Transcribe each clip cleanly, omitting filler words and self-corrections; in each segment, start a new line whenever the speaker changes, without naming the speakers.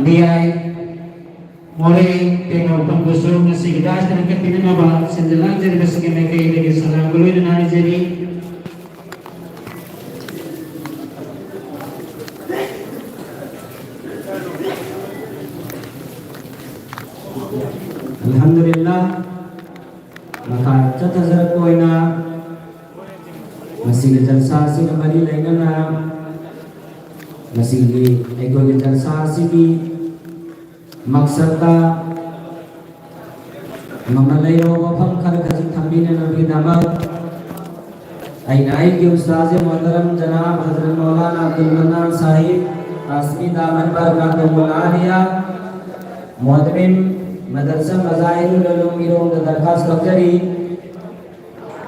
DI More Tengok Pengusung Nasi Gedas dan Kepinan Mabal Senjalan Jadi Besok Mereka Ini Salam Gulu dan Hari Jadi Alhamdulillah maka catazara koina masih jalsa si kembali lainana masih ego jalsa si di maksudnya mengenai wafat kar kasih tambina nabi nama Aina ke Ustaz Muhtaram Janab Hazrat Maulana Abdul Mannan Sahib Rasmi Daman Barakatuhul Aliyah Muhtarim Madrasah Mazahirul Ulum Irong Darkhas Lakjari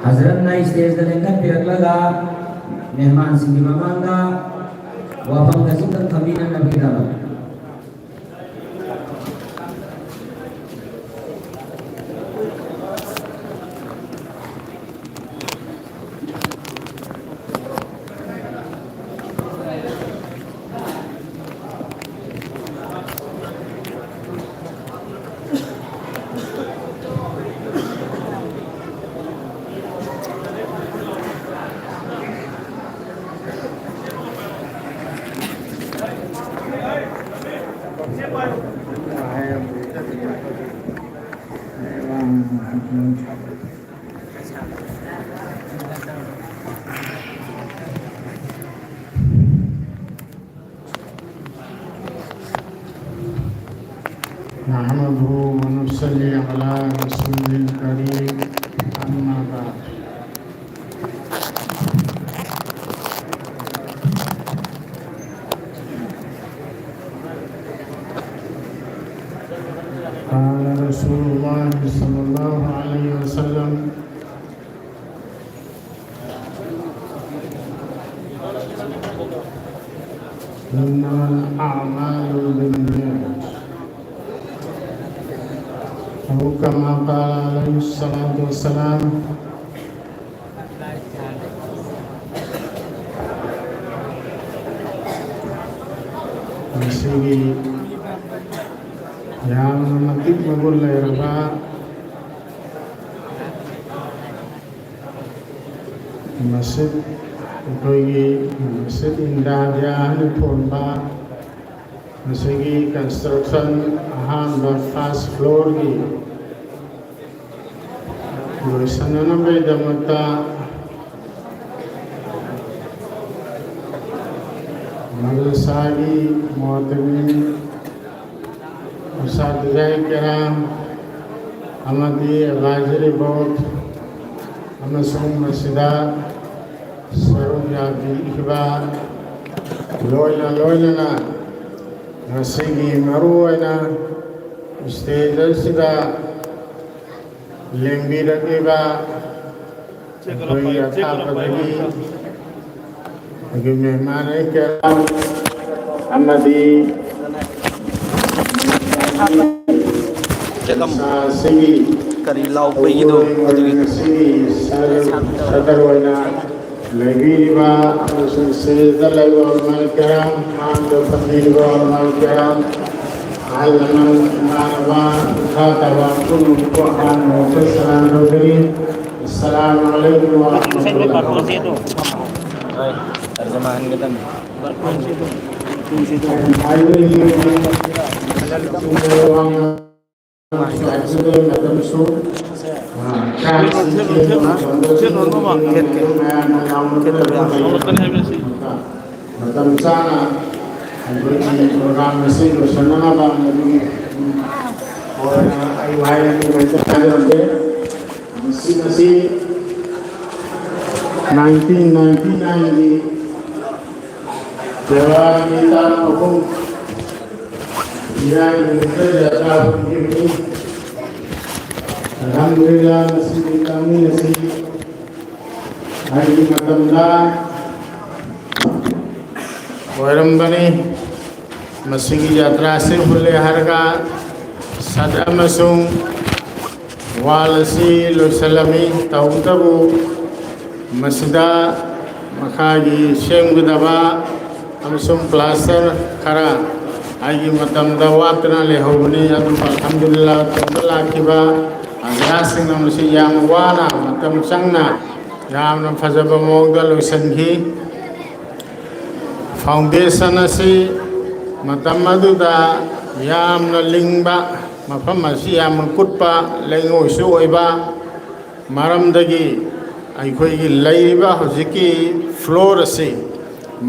Hazrat na stage dalengkan pihak laga mehman singgi mamanga wafat kasih tambina nabi nama
नहमदुहु व नुसल्ली अला रसूलिल करीम अम्मा बाद قال رسول الله صلى الله عليه وسلم إنما الأعمال بالنيات أو كما قال عليه الصلاة والسلام Masih yang memetik magulay raba masjid masjid indah dia ni pun ba masih construction ahan ba first floor ni sana na may damata madrasagi muhtamin Usatizai kiram amadi ghaziri baut amasung masjida sarunyabi ikhbar loyna nasigi maruwaina stage sida lembira iba koi athapadagi agi mehman kiram amadi
Karilau begitu,
sadarwana lagi ba asun sedalai wa malkaram mando fadil wa malkaram alaman manwa khatawa kullu Quran wa fasaran rodri assalamualaikum warahmatullahi wabarakatuh.
Terjemahan kita.
Macam sana, program mesin bersama bang orang ayah yang macam ada masih 1999 di Jawa kita maupun yang berjaya begini. Alhamdulillah masih kami masih hari matamlah warambani masih yatra sirfule harga sada masung walasi lusalami tautabu masida makagi sheng gudaba amsum plaster kara ꯑꯩꯒꯤ ꯃꯇꯝꯗ ꯋꯥꯠꯇꯅ ꯂꯩꯍꯧꯕꯅꯤ ꯑꯗꯨꯕꯨ ꯑꯜꯍꯝꯗꯨꯂꯤꯜꯂꯥ ꯇꯨꯡꯗ ꯂꯥꯛꯈꯤꯕ ꯑꯣꯖꯥꯁꯤꯡ ꯑꯃꯁꯨ ꯌꯥꯝ ꯋꯥꯅ ꯃꯇꯝ ꯆꯪꯅ ꯌꯥꯝꯅ ꯐꯖꯕ ꯃꯑꯣꯡꯗ ꯂꯣꯏꯁꯤꯟꯈꯤ ꯐꯥꯎꯟꯗꯦꯁꯟ ꯑꯁꯤ ꯃꯇꯝ ꯑꯗꯨꯗ ꯌꯥꯝꯅ ꯂꯤꯡꯕ ꯃꯐꯝ ꯑꯁꯤ ꯌꯥꯝꯅ ꯀꯨꯠꯄ ꯂꯩꯉꯣꯏꯁꯨ ꯑꯣꯏꯕ ꯃꯔꯝꯗꯒꯤ ꯑꯩꯈꯣꯏꯒꯤ ꯂꯩꯔꯤꯕ ꯍꯧꯖꯤꯛꯀꯤ ꯐ꯭ꯂꯣꯔ ꯑꯁꯤ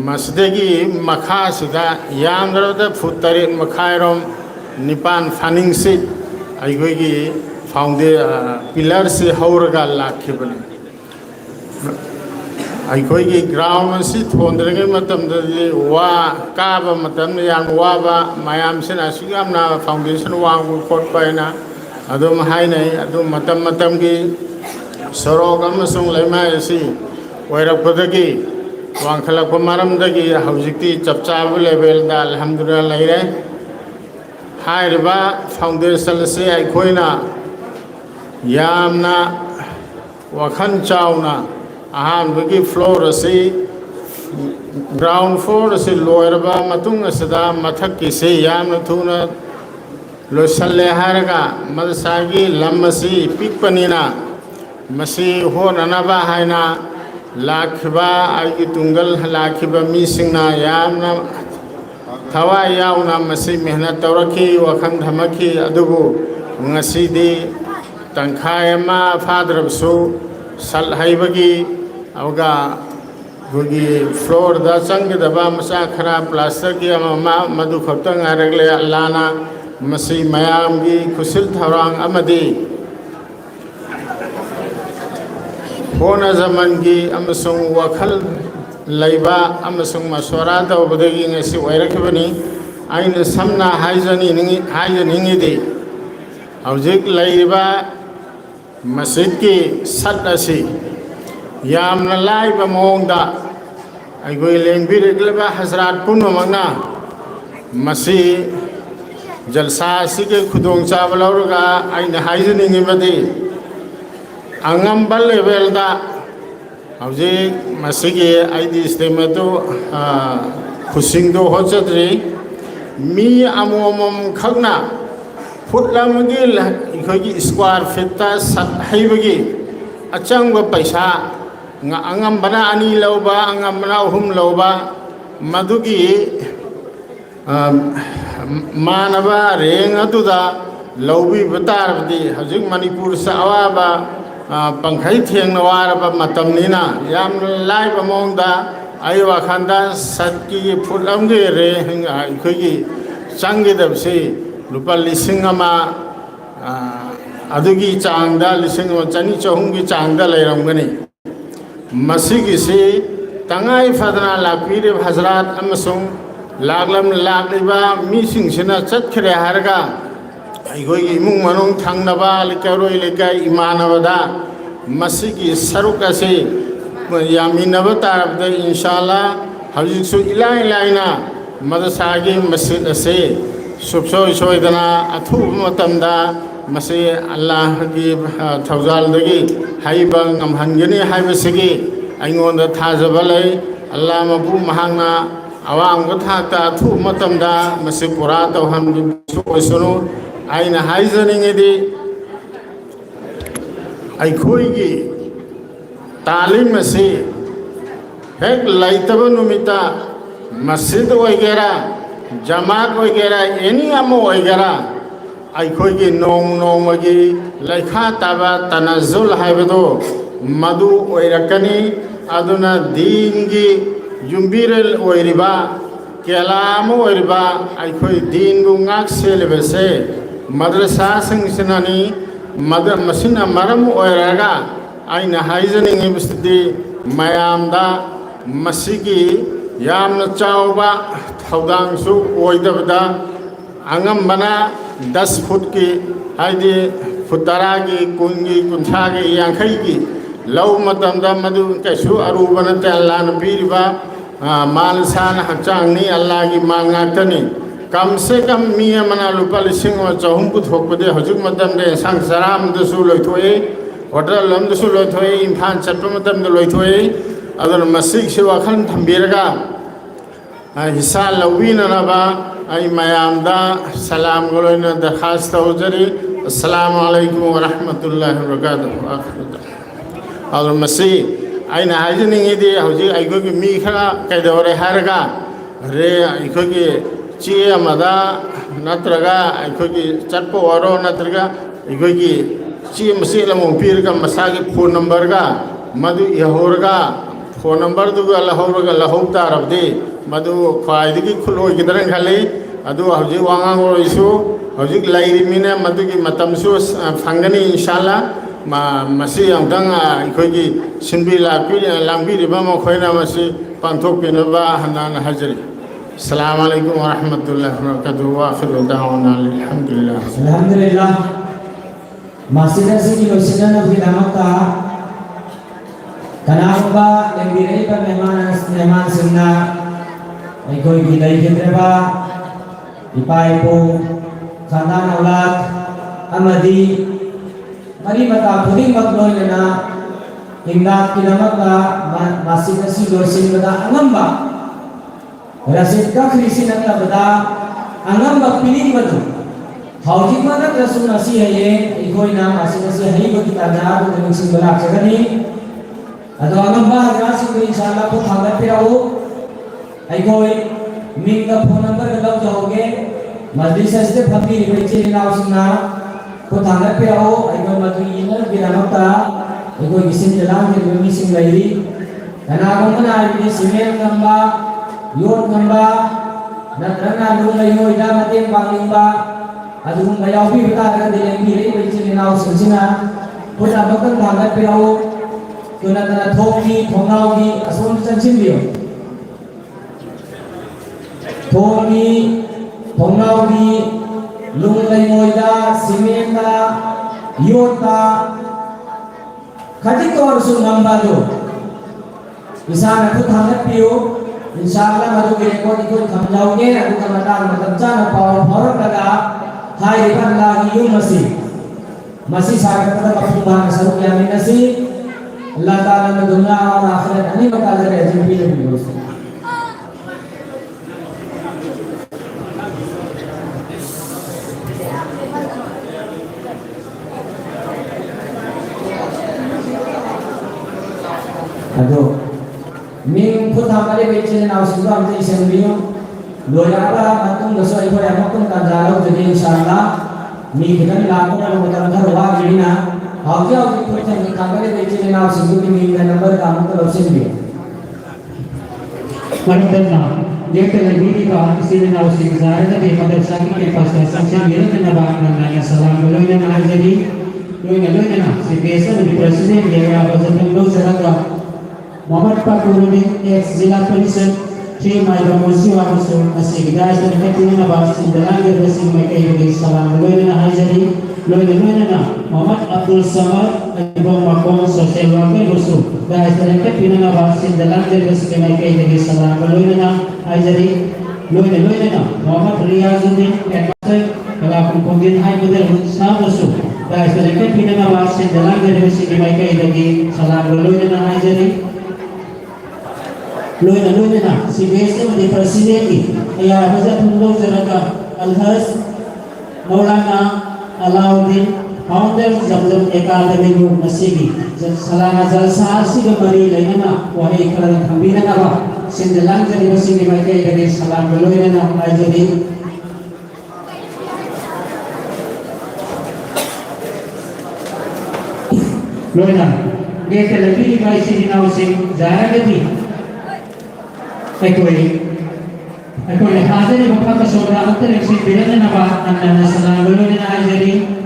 ꯃꯁꯤꯗꯒꯤ ꯃꯈꯥꯁꯤꯗ ꯌꯥꯝꯗ꯭ꯔꯕꯗ ꯐꯨꯠ 7 ꯃꯈꯥꯏꯔꯣꯝ 9 ꯐꯥꯅꯤꯡꯁꯤ ꯑꯩꯈꯣꯏꯒꯤ ꯄꯤꯂꯔꯁꯤ ꯍꯧꯔꯒ ꯂꯥꯛꯈꯤꯕꯅꯤ ꯑꯩꯈꯣꯏꯒꯤ ꯒ꯭ꯔꯥꯎꯟ ꯑꯁꯤ ꯊꯣꯟꯗ꯭ꯔꯤꯉꯩ ꯃꯇꯝꯗꯗꯤ ꯀꯥꯕ ꯃꯇꯝꯗ ꯌꯥꯝ ꯋꯥꯕ ꯃꯌꯥꯝꯁꯤꯅ ꯑꯁꯨꯛ ꯌꯥꯝꯅ ꯐꯥꯎꯟꯗꯦꯁꯟ ꯋꯥꯡꯕ ꯈꯣꯠꯄ ꯍꯥꯏꯅ ꯑꯗꯨꯝ ꯍꯥꯏꯅꯩ ꯑꯗꯨ ꯃꯇꯝ ꯃꯇꯝꯒꯤ ꯁꯣꯔꯣꯛ ꯑꯃꯁꯨꯡ ꯂꯩꯃꯥꯏ ꯑꯁꯤ ꯑꯣꯏꯔꯛꯄꯗꯒꯤ ꯋꯥꯡꯈꯠꯂꯛꯄ ꯃꯔꯝꯗꯒꯤ ꯍꯧꯖꯤꯛꯇꯤ ꯆꯞ ꯆꯥꯕ ꯂꯦꯚꯦꯜꯗ ꯑꯜꯍꯝꯗꯨꯂꯤꯜꯂꯥ ꯂꯩꯔꯦ ꯍꯥꯏꯔꯤꯕ ꯐꯥꯎꯟꯗꯦꯁꯟ ꯑꯁꯤ ꯑꯩꯈꯣꯏꯅ ꯌꯥꯝꯅ ꯋꯥꯈꯜ ꯆꯥꯎꯅ ꯑꯍꯥꯟꯕꯒꯤ ꯐ꯭ꯂꯣꯔ ꯑꯁꯤ ꯒ꯭ꯔꯥꯎꯟ ꯐ꯭ꯂꯣꯔ ꯑꯁꯤ ꯂꯣꯏꯔꯕ ꯃꯇꯨꯡ ꯑꯁꯤꯗ ꯃꯊꯛꯀꯤꯁꯤ ꯌꯥꯝꯅ ꯊꯨꯅ ꯂꯣꯏꯁꯜꯂꯦ ꯍꯥꯏꯔꯒ ꯃꯗꯔꯁꯥꯒꯤ ꯂꯝ ꯑꯁꯤ ꯄꯤꯛꯄꯅꯤꯅ ꯃꯁꯤ ꯍꯣꯠꯅꯅꯕ ꯍꯥꯏꯅ ꯂꯥꯛꯈꯤꯕ ꯑꯩꯒꯤ ꯇꯨꯡꯗ ꯂꯥꯛꯈꯤꯕ ꯃꯤꯁꯤꯡꯅ ꯌꯥꯝꯅ ꯊꯋꯥꯏ ꯌꯥꯎꯅ ꯃꯁꯤ ꯃꯦꯍꯅꯠ ꯇꯧꯔꯛꯈꯤ ꯋꯥꯈꯜ ꯊꯝꯃꯛꯈꯤ ꯑꯗꯨꯕꯨ ꯉꯁꯤꯗꯤ ꯇꯪꯈꯥꯏ ꯑꯃ ꯐꯥꯗ꯭ꯔꯕꯁꯨ ꯁꯠ ꯍꯩꯕꯒꯤ ꯑꯗꯨꯒ ꯑꯩꯈꯣꯏꯒꯤ ꯐ꯭ꯂꯣꯔꯗ ꯆꯪꯒꯗꯕ ꯃꯆꯥ ꯈꯔ ꯄ꯭ꯂꯥꯁꯇꯔꯒꯤ ꯑꯃ ꯃꯗꯨ ꯈꯛꯇ ꯉꯥꯏꯔꯛꯂꯦ ꯑꯜꯂꯥꯍꯅ ꯃꯁꯤ ꯃꯌꯥꯝꯒꯤ ꯈꯨꯠꯁꯤꯜ ꯊꯧꯔꯥꯡ ꯑꯃꯗꯤ ꯍꯣꯠꯅꯖꯃꯟꯒꯤ ꯑꯃꯁꯨꯡ ꯋꯥꯈꯜ ꯂꯩꯕ ꯑꯃꯁꯨꯡ ꯃꯁꯋꯥꯔꯥ ꯇꯧꯕꯗꯒꯤ ꯉꯁꯤ ꯑꯣꯏꯔꯛꯈꯤꯕꯅꯤ ꯑꯩꯅ ꯁꯝꯅ ꯍꯥꯏꯖꯅꯤꯡꯉꯤꯗꯤ ꯍꯧꯖꯤꯛ ꯂꯩꯔꯤꯕ ꯃꯁꯖꯤꯗꯀꯤ ꯁꯠ ꯑꯁꯤ ꯌꯥꯝꯅ ꯂꯥꯏꯕ ꯃꯑꯣꯡꯗ ꯑꯩꯈꯣꯏ ꯂꯦꯡꯕꯤꯔꯛꯂꯤꯕ ꯍꯖꯔꯥꯠ ꯄꯨꯝꯅꯃꯛꯅ ꯃꯁꯤ ꯖꯜꯁꯥ ꯑꯁꯤꯒꯤ ꯈꯨꯗꯣꯡꯆꯥꯕ ꯂꯧꯔꯒ ꯑꯩꯅ ꯍꯥꯏꯖꯅꯤꯡꯉꯤꯕꯗꯤ ꯑꯉꯝꯕ ꯂꯦꯚꯦꯜꯗ ꯍꯧꯖꯤꯛ ꯃꯁꯤꯒꯤ ꯑꯩꯗꯤ ꯏꯁꯇꯤꯃꯦꯠꯇꯨ ꯈꯨꯠꯁꯤꯡꯗꯨ ꯍꯣꯠꯆꯗ꯭ꯔꯤ ꯃꯤ ꯑꯃꯃꯝ ꯈꯛꯅ ꯐꯨꯠ ꯑꯃꯒꯤ ꯑꯩꯈꯣꯏꯒꯤ ꯏꯁꯀ꯭ꯋꯥꯔ ꯐꯤꯠꯇ ꯁꯠ ꯍꯩꯕꯒꯤ ꯑꯆꯪꯕ ꯄꯩꯁꯥ ꯑꯉꯝꯕꯅ 2 ꯂꯧꯕ ꯑꯉꯝꯕꯅ 3 ꯂꯧꯕ ꯃꯗꯨꯒꯤ ꯃꯥꯟꯅꯕ ꯔꯦꯡ ꯑꯗꯨꯗ ꯂꯧꯕꯤꯕ ꯇꯥꯔꯕꯗꯤ ꯍꯧꯖꯤꯛ ꯃꯅꯤꯄꯨꯔꯁꯦ ꯑꯋꯥꯕ ꯄꯪꯈꯩ ꯊꯦꯡꯅ ꯋꯥꯔꯕ ꯃꯇꯝꯅꯤꯅ ꯌꯥꯝꯅ ꯂꯥꯏꯕ ꯃꯑꯣꯡꯗ ꯑꯩ ꯋꯥꯈꯜꯗ ꯁꯠꯀꯤ ꯐꯨꯠ ꯑꯃꯒꯤ ꯔꯦꯡ ꯑꯩꯈꯣꯏꯒꯤ ꯆꯪꯒꯗꯕꯁꯤ ꯂꯨꯄꯥ 1,000 ꯑꯗꯨꯒꯤ ꯆꯥꯡꯗ 1,200-300ꯒꯤ ꯆꯥꯡꯗ ꯂꯩꯔꯝꯒꯅꯤ ꯃꯁꯤꯒꯤꯁꯤ ꯇꯉꯥꯏ ꯐꯗꯅ ꯂꯥꯛꯄꯤꯔꯤꯕ ꯍꯖꯔꯥꯠ ꯑꯃꯁꯨꯡ ꯂꯥꯛꯂꯤꯕ ꯃꯤꯁꯤꯡꯁꯤꯅ ꯆꯠꯈ꯭ꯔꯦ ꯍꯥꯏꯔꯒ ꯑꯩꯈꯣꯏꯒꯤ ꯏꯃꯨꯡ ꯃꯅꯨꯡ ꯊꯪꯅꯕ ꯂꯩꯀꯥꯏꯔꯣꯏ ꯂꯩꯀꯥꯏ ꯏꯃꯥꯟꯅꯕꯗ ꯃꯁꯤꯒꯤ ꯁꯔꯨꯛ ꯑꯁꯤ ꯌꯥꯃꯤꯟꯅꯕ ꯇꯥꯔꯕꯗ ꯏꯟꯁꯥꯜꯂꯥ ꯍꯧꯖꯤꯛꯁꯨ ꯏꯂꯥꯏ ꯂꯥꯏꯅ ꯃꯗꯔꯁꯥꯒꯤ ꯃꯁꯖꯤꯗ ꯑꯁꯤ ꯁꯨꯡꯁꯣꯏ ꯁꯣꯏꯗꯅ ꯑꯊꯨꯕ ꯃꯇꯝꯗ ꯃꯁꯤ ꯑꯜꯂꯥꯍꯒꯤ ꯊꯧꯖꯥꯜꯗꯒꯤ ꯍꯩꯕ ꯉꯝꯍꯟꯒꯅꯤ ꯍꯥꯏꯕꯁꯤꯒꯤ ꯑꯩꯉꯣꯟꯗ ꯊꯥꯖꯕ ꯂꯩ ꯑꯜꯂꯥꯍ ꯃꯄꯨ ꯃꯍꯥꯛꯅ ꯑꯋꯥꯡꯕ ꯊꯥꯛꯇ ꯑꯊꯨꯕ ꯃꯇꯝꯗ ꯃꯁꯤ ꯄꯨꯔꯥ ꯇꯧꯍꯟꯕꯁꯨ ꯑꯣꯏꯁꯅꯨ ꯑꯩꯅ ꯍꯥꯏꯖꯅꯤꯡꯉꯤꯗꯤ ꯑꯩꯈꯣꯏꯒꯤ ꯇꯥꯂꯤꯝ ꯑꯁꯤ ꯍꯦꯛ ꯂꯩꯇꯕ ꯅꯨꯃꯤꯠꯇ ꯃꯁꯖꯤꯗ ꯑꯣꯏꯒꯦꯔꯥ ꯖꯃꯥꯠ ꯑꯣꯏꯒꯦꯔꯥ ꯑꯦꯅꯤ ꯑꯃ ꯑꯣꯏꯒꯦꯔꯥ ꯑꯩꯈꯣꯏꯒꯤ ꯅꯣꯡꯃꯒꯤ ꯂꯩꯈꯥ ꯇꯥꯕ ꯇꯅꯖꯨꯜ ꯍꯥꯏꯕꯗꯣ ꯃꯗꯨ ꯑꯣꯏꯔꯛꯀꯅꯤ ꯑꯗꯨꯅ ꯗꯤꯟꯒꯤ ꯌꯨꯝꯕꯤꯔꯦꯜ ꯑꯣꯏꯔꯤꯕ ꯀꯦꯂꯥ ꯑꯃ ꯑꯣꯏꯔꯤꯕ ꯑꯩꯈꯣꯏ ꯗꯤꯟꯕꯨ ꯉꯥꯛ ꯁꯦꯜꯂꯤꯕꯁꯦ ꯃꯗꯔꯁꯥꯁꯤꯡꯁꯤꯅꯅꯤ ꯃꯁꯤꯅ ꯃꯔꯝ ꯑꯣꯏꯔꯒ ꯑꯩꯅ ꯍꯥꯏꯖꯅꯤꯡꯉꯤꯕꯁꯤꯗꯤ ꯃꯌꯥꯝꯗ ꯃꯁꯤꯒꯤ ꯌꯥꯝꯅ ꯆꯥꯎꯕ ꯊꯧꯗꯥꯡꯁꯨ ꯑꯣꯏꯗꯕꯗ ꯑꯉꯝꯕꯅ 10 ꯐꯨꯠꯀꯤ ꯍꯥꯏꯗꯤ ꯐꯨꯠ 10ꯒꯤ 10ꯒꯤ 30ꯒꯤ 50ꯒꯤ ꯂꯧꯕ ꯃꯇꯝꯗ ꯃꯗꯨ ꯀꯩꯁꯨ ꯑꯔꯨꯕ ꯅꯠꯇꯦ ꯑꯜꯂꯥꯍꯅ ꯄꯤꯔꯤꯕ ꯃꯥꯜ ꯁꯥꯅ ꯍꯛꯆꯥꯡꯅꯤ ꯑꯜꯂꯥꯍꯒꯤ ꯃꯥꯜ ꯉꯥꯛꯇꯅꯤ ꯀꯝꯁꯦ ꯀꯝ ꯃꯤ ꯑꯃꯅ ꯂꯨꯄꯥ 1,300 ꯄꯨꯊꯣꯛꯄꯗꯤ ꯍꯧꯖꯤꯛ ꯃꯇꯝꯗ ꯑꯦꯟꯁꯥꯡ ꯆꯔꯥ ꯑꯃꯗꯁꯨ ꯂꯣꯏꯊꯣꯛꯏ ꯍꯣꯇꯦꯜ ꯑꯃꯗꯁꯨ ꯂꯣꯏꯊꯣꯛꯏ ꯏꯝꯐꯥꯜ ꯆꯠꯄ ꯃꯇꯝꯗ ꯂꯣꯏꯊꯣꯛꯏ ꯑꯗꯨꯅ ꯃꯁꯤꯒꯤꯁꯤ ꯋꯥꯈꯜ ꯊꯝꯕꯤꯔꯒ हिस्सा लौबीननबा आई मयामदा सलाम गलोइना दरखास्त तौजरी अस्सलामु अलैकुम व रहमतुल्लाहि व बरकातुहू और मसी आइना हाइजनिंगिदी हौजी आइगोगी मी खरा कैदौरे हारगा रे आइगोगी चे अमदा नत्रगा आइगोगी चटपो वरो नत्रगा आइगोगी चे मसी लमो पीरगा मसागी फोन नंबर गा मधु यहोरगा फोन नंबर दुगा लहौरगा लहौ तारबदे मधु ख्वाइदगी खुलोइगिदरन खले अदु हौजी वांगांग ओइसु हौजी लाइरिमिने मधुगी मतमसु फंगनी इंशाल्लाह मसी अमदंग अखोगी सिनबी लांबीरिबा मखोइना मसी पांथोकपिनबा हनान हाजरी अस्सलामु अलैकुम व रहमतुल्लाहि व बरकातुहू व आखिरु दावाना अल्हम्दुलिल्लाह
अल्हम्दुलिल्लाह मासिदासी लोसिना नबिदामका कनाबा लेंबिरे पर मेहमान सिंना अखोई गिलाई केद्रबा इपाइपो खानदान औलाद अमदी मरी मता खुदिंग मकलोइना इमदाद की नमका मासिदासी लोसिना अंगम्बा रसिद का खरीसी नंगा बदा अंगम्बा पिनिंग बदु हाउजिंग मदद रसूल नसी है ये इकोई नाम मासिदासी है ही बकी ताजा तो निसिंग बला चगनी अदो अंगम्बा रासी को इंशाल्लाह को थांगत पे आओ इकोई मिंग का फोन नंबर लग जाओगे मजलिस से फबी रिवेची लाओ सुना को थांगत पे आओ इकोई मधु इनर बिरामता इकोई किसिम जलाम के मिसिंग लाइरी कनागमना आइडी सिमेल नंबा योट नंबा नत्रंगा दुंगा यो इदा मते पांगिंबा अदुम बयावी बता कर दे लेंगी रे बेची नाउ सिंसिना पुरा बकन थांगत पे आओ तो नतना थोकी थोंगाओगी असोन चंचिन लियो थोकी थोंगाओगी लुंगलाई मोइदा सिमेंटा योटा खटिक और सु नंबा दो इसान अखु थांगत पियो इंशाअल्लाह मधु के रिकॉर्ड को समझाओगे अदु का मतलब जाना पावर फौरन लगा हाय अल्लाह की मसी मसी सागर का पफुमा सरू क्या में नसी अल्लाह ताला ने दुनिया और आखिरत अनी बता दे जिन भी दोस्त अदो मिंग खुद हमारे बेचे नाउ सुबह हम से संबियो लोयाबा मतुम दसो इको यामकुम कंजालो जदी इंशाअल्लाह मी कितन लाखों में मतलब घर हुआ गिना आओ क्या हो खुद से हमारे बेचे नाउ सुबह की मिंग का नंबर का मतलब ऑप्शन भी
मनोदन्ना देखते लगी का किसी ने नाउ से गुजारे तभी मदरसा के पास संख्या मेरे ने नबाक नन्ना सलाम लोइना नाजरी लोइना से बेसा में प्रेसिडेंट ये आवाज़ में लोग जरा मोहम्मद पाकुरुनी एक्स जिला परिषद श्री माइबा मुसी वामसु मसी गिदास ने कतिना बास इंदलांगे रसी में कही सलाम लोइना हाजरी लोइना मोहम्मद अब्दुल समद एवं मकोम सोशल वर्कर मुसु दास ने कतिना बास इंदलांगे रसी में कही सलाम लोइना हाजरी लोइना मोहम्मद रियाजुद्दीन एक्टर कला कुंगिन हाय बदल मुसा मुसु दास ने कतिना बास इंदलांगे रसी में कही सलाम लोइना हाजरी लोइना सीबीएसई में प्रेसिडेंट या हजरत मुल्क जरका अलहज मौलाना अलाउद्दीन फाउंडर जमजम एकेडमी ग्रुप मसीगी सलाना जलसा सिग मरी लेना वही कलर खंबीना नवा सिंदलांग जरी मसीगी माइके लगे सलाम लोइना आजरी लोइना देख लगी भाई सिना उसे जाया गई Ekoi hadir bapak kesaudara antar yang sendirian apa anda nasalah belum ada jadi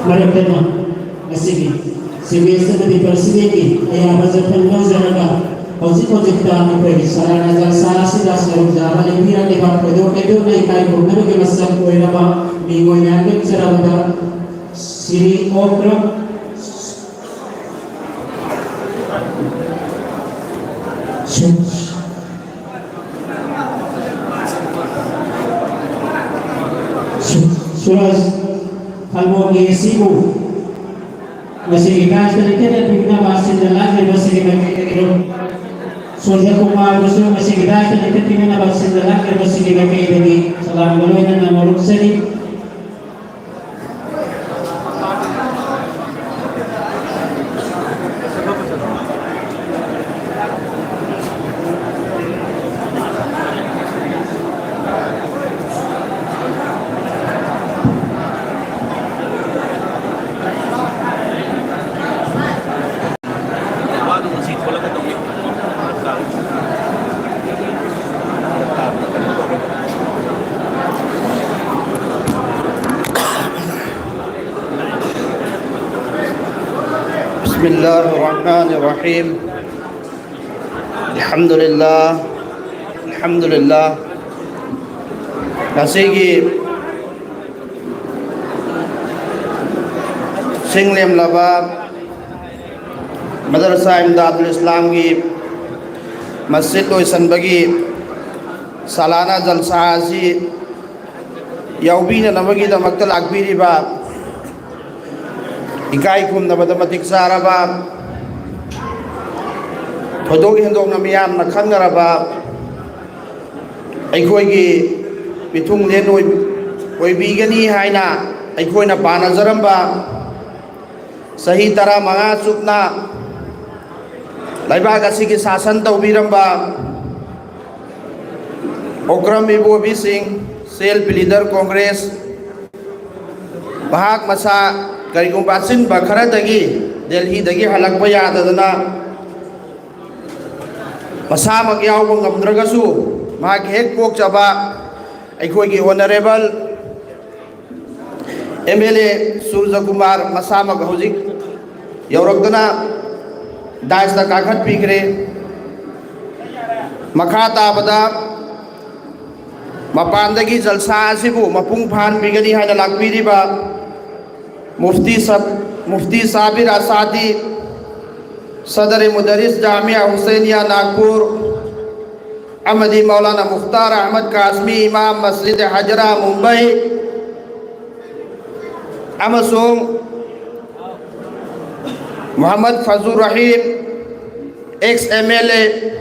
Mari kita masih CBS di presiden ayah bazar penuh zaraga Hauji project kami pergi sarana jalsa sila seluruh jalan yang biar lebar pedo naik kai bukan ke masam koi nama minggu yang ke cerita Sri Okro Suraj Kalmogi Sibu masih ikas dan bina basin dalam masih dipakai Surya Kumar Busru masih ikas dan bina basin dalam masih dipakai bagi salam melalui dan nomor seni.
Bismillahirrahmanirrahim. Alhamdulillah. Nasigi Singlem laba Madrasa Imdadul Islam ki Masjid Loisan bagi Salana Jalsa asi Yaubina namagi da maktal akbiri ba Ikai kum na matematik saraba Thodok hendok na miyam na khangaraba Aikoi gi Bithung len oibigani haina Aikoi na panajaramba Sahi tara manga chupna Laibag asigi sasan taubiramba Okram Ibu Singh Self Leader Congress Bahak masa Karigong basin bakara dagi Delhi dagi halak pa yadadana Masamag yawang ngamdragasu Maghek pok chaba Aikoi ki Honorable MLA Surya Kumar Masamag hujik Yauragdana Dais da kakhat pikre Makhata abada Mapandagi jalsa asibu Mapung phan bigani haina lakpiri ba Mufti Sabir Asadi Sadar Mudaris Jamia Husainiya Nagpur Ahmadi Maulana Mukhtar Ahmad Kazmi Imam Masjid Hajra Mumbai Amasung Muhammad Fazur Rahim ex-MLA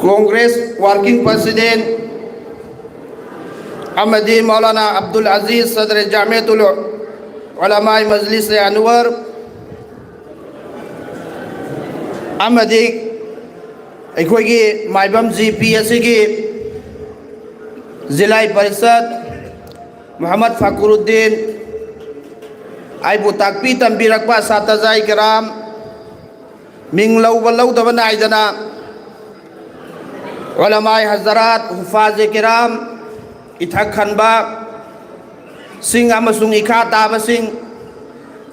Congress Working President Ahmadi Maulana Abdul Aziz Sadr Jamiatul Ulama Majlis Anwar Ahmadi Aikoi gi Maibam GP asigi Zilai Parisad Muhammad Fakhruddin Aibu takpi tambirakpa satazai kiram Minglau walau daba naidana Ulama Hazrat Hufaz kiram Ithak khanba Sing amasung ikha taba sing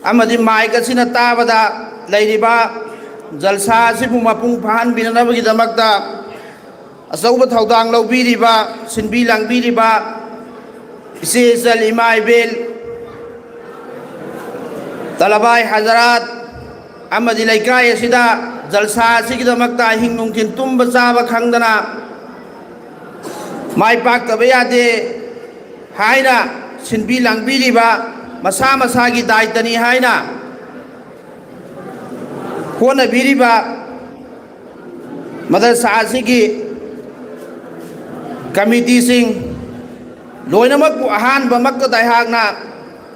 Amadi maika sina tabada Lairiba Jalsa sibu mapung phan binanabagi damakta Asauba thaudang laubiriba Sinbi langbiriba Isisal Imai Bel Talabai Hazrat Amadi laikai asida Jalsa sigi damakta hingnung tintumba saba khangdana Mai pak tabayade haina sinbi langbiri ba masa masagi daitani haina kona biri ba madrasa asigi committee sing loinamak bu ahan ba makka daihagna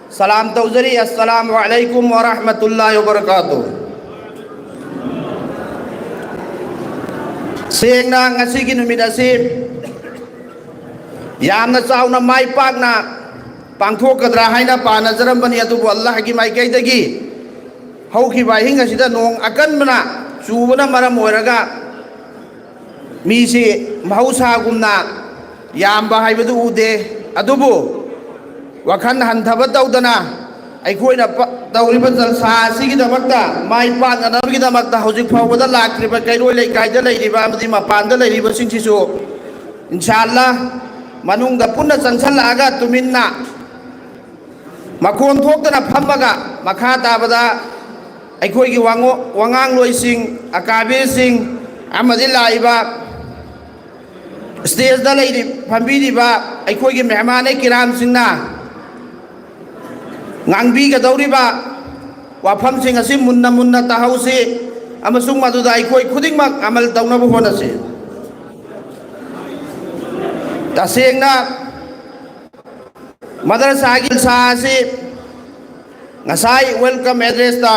salam tauzari assalamu alaikum warahmatullahi wabarakatuh sengna ngasigi numidasib Yamna chauna mai pakna pangthokadra haina panajarambani adubu Allah gi maikei dagi hauki bai hinga sida nong akanbana chubana maram oiraga misi mahausa gumna yamba haibadu ude adubu wakhan hanthaba tawdana aikoina tawriba jalsa sigi damakta mai pakna gi damakta hojik phawada lakriba kairoi leikaida leiriba amadi mapanda leiriba singsisu inshallah Manung da punna changsal aga tuminna ꯃꯈꯣꯟ ꯊꯣꯛꯇꯅ ꯐꯝꯃꯒ ꯃꯈꯥ ꯇꯥꯕꯗ ꯑꯩꯈꯣꯏꯒꯤ ꯋꯥꯉꯥꯡꯂꯣꯏꯁꯤꯡ ꯑꯀꯥꯕꯤꯔꯁꯤꯡ ꯑꯃꯗꯤ ꯂꯥꯛꯏꯕ ꯁ꯭ꯇꯦꯖꯗ ꯐꯝꯕꯤꯔꯤꯕ ꯑꯩꯈꯣꯏꯒꯤ ꯃꯦꯍꯃꯥꯟ ꯀꯤꯔꯥꯝꯁꯤꯡꯅ ꯉꯥꯡꯕꯤꯒꯗꯧꯔꯤꯕ ꯋꯥꯐꯝꯁꯤꯡ ꯑꯁꯤ ꯃꯨꯟꯅ ꯃꯨꯟꯅ ꯇꯥꯍꯧꯁꯤ ꯑꯃꯁꯨꯡ ꯃꯗꯨꯗ ꯑꯩꯈꯣꯏ ꯈꯨꯗꯤꯡꯃꯛ ꯑꯃꯜ ꯇꯧꯅꯕ ꯍꯣꯠꯅꯁꯤ ꯇꯁꯦꯡꯅ ꯃꯗꯔꯁꯥꯒꯤ ꯖꯜꯁꯥ ꯑꯁꯤ ngasai welcome address ta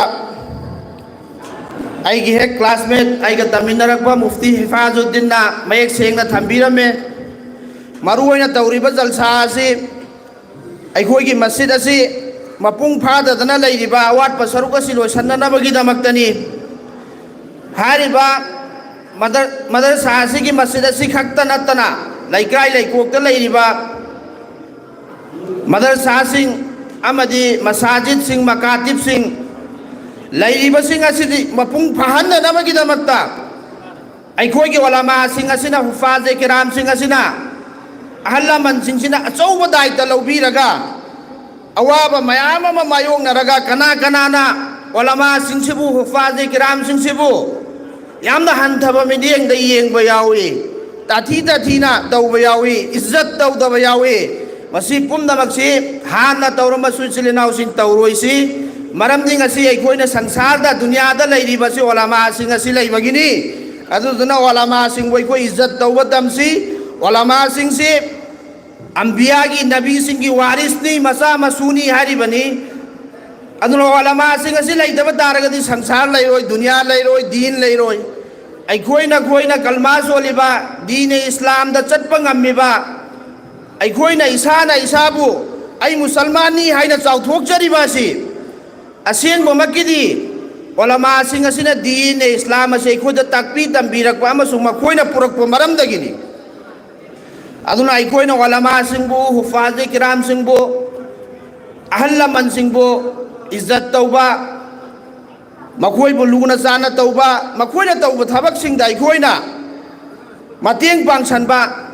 aigi hek classmate aiga taminarakpa mufti Hifazuddin na mayek sengna thambirame maru oina tawriba jalsa asi aikhoi masjid asi mapung phada dana leiriba awat pasaruk asi loisanna bagi damaktani hariba madrasa asi gi masjid asi khakta natana laikrai laikokta leiriba madrasa sing amadi masajid sing makatib sing lairiba sing asidi mapung phahanna namagi damakta aikhoi gi ulama sing asina hufaz kiram sing asina ahalaman sing sina achouba daita lobiraga awaba mayam ama mayong naraga kana na ulama sing sibu hufaz kiram sing sibu yamna hanthaba mideng da yengba yawi tathi na tawba yawi izzat tawda yawi masi pumnamaksi hanna tawrama suisilinaw sin tawroisi maramdi ngasi aikoina sangsarda dunyada leiribasi ulama sing asi leibagini aduduna ulama sing boikoi izzat tawba tamsi ulama sing si anbiya gi nabi sing gi waris ni masa masuni haribani aduna ulama sing asi leidaba daragadi sangsar leiroi dunya leiroi din leiroi aikoina kalma soliba din islam da chatpa ngammiba aikoina isana isabu ai musalmani haina chauthokjariba si asen bomakidi ulama sing asina din islam ase khoda takpi tambirakpa amasung makoina purakpa maramdagini aduna aikoina ulama singbu hufaz kiram singbu ahalaman singbu izzat tauba makoi bu luna sana tauba makoina tauba thabak singda aikoina mateng pangsanba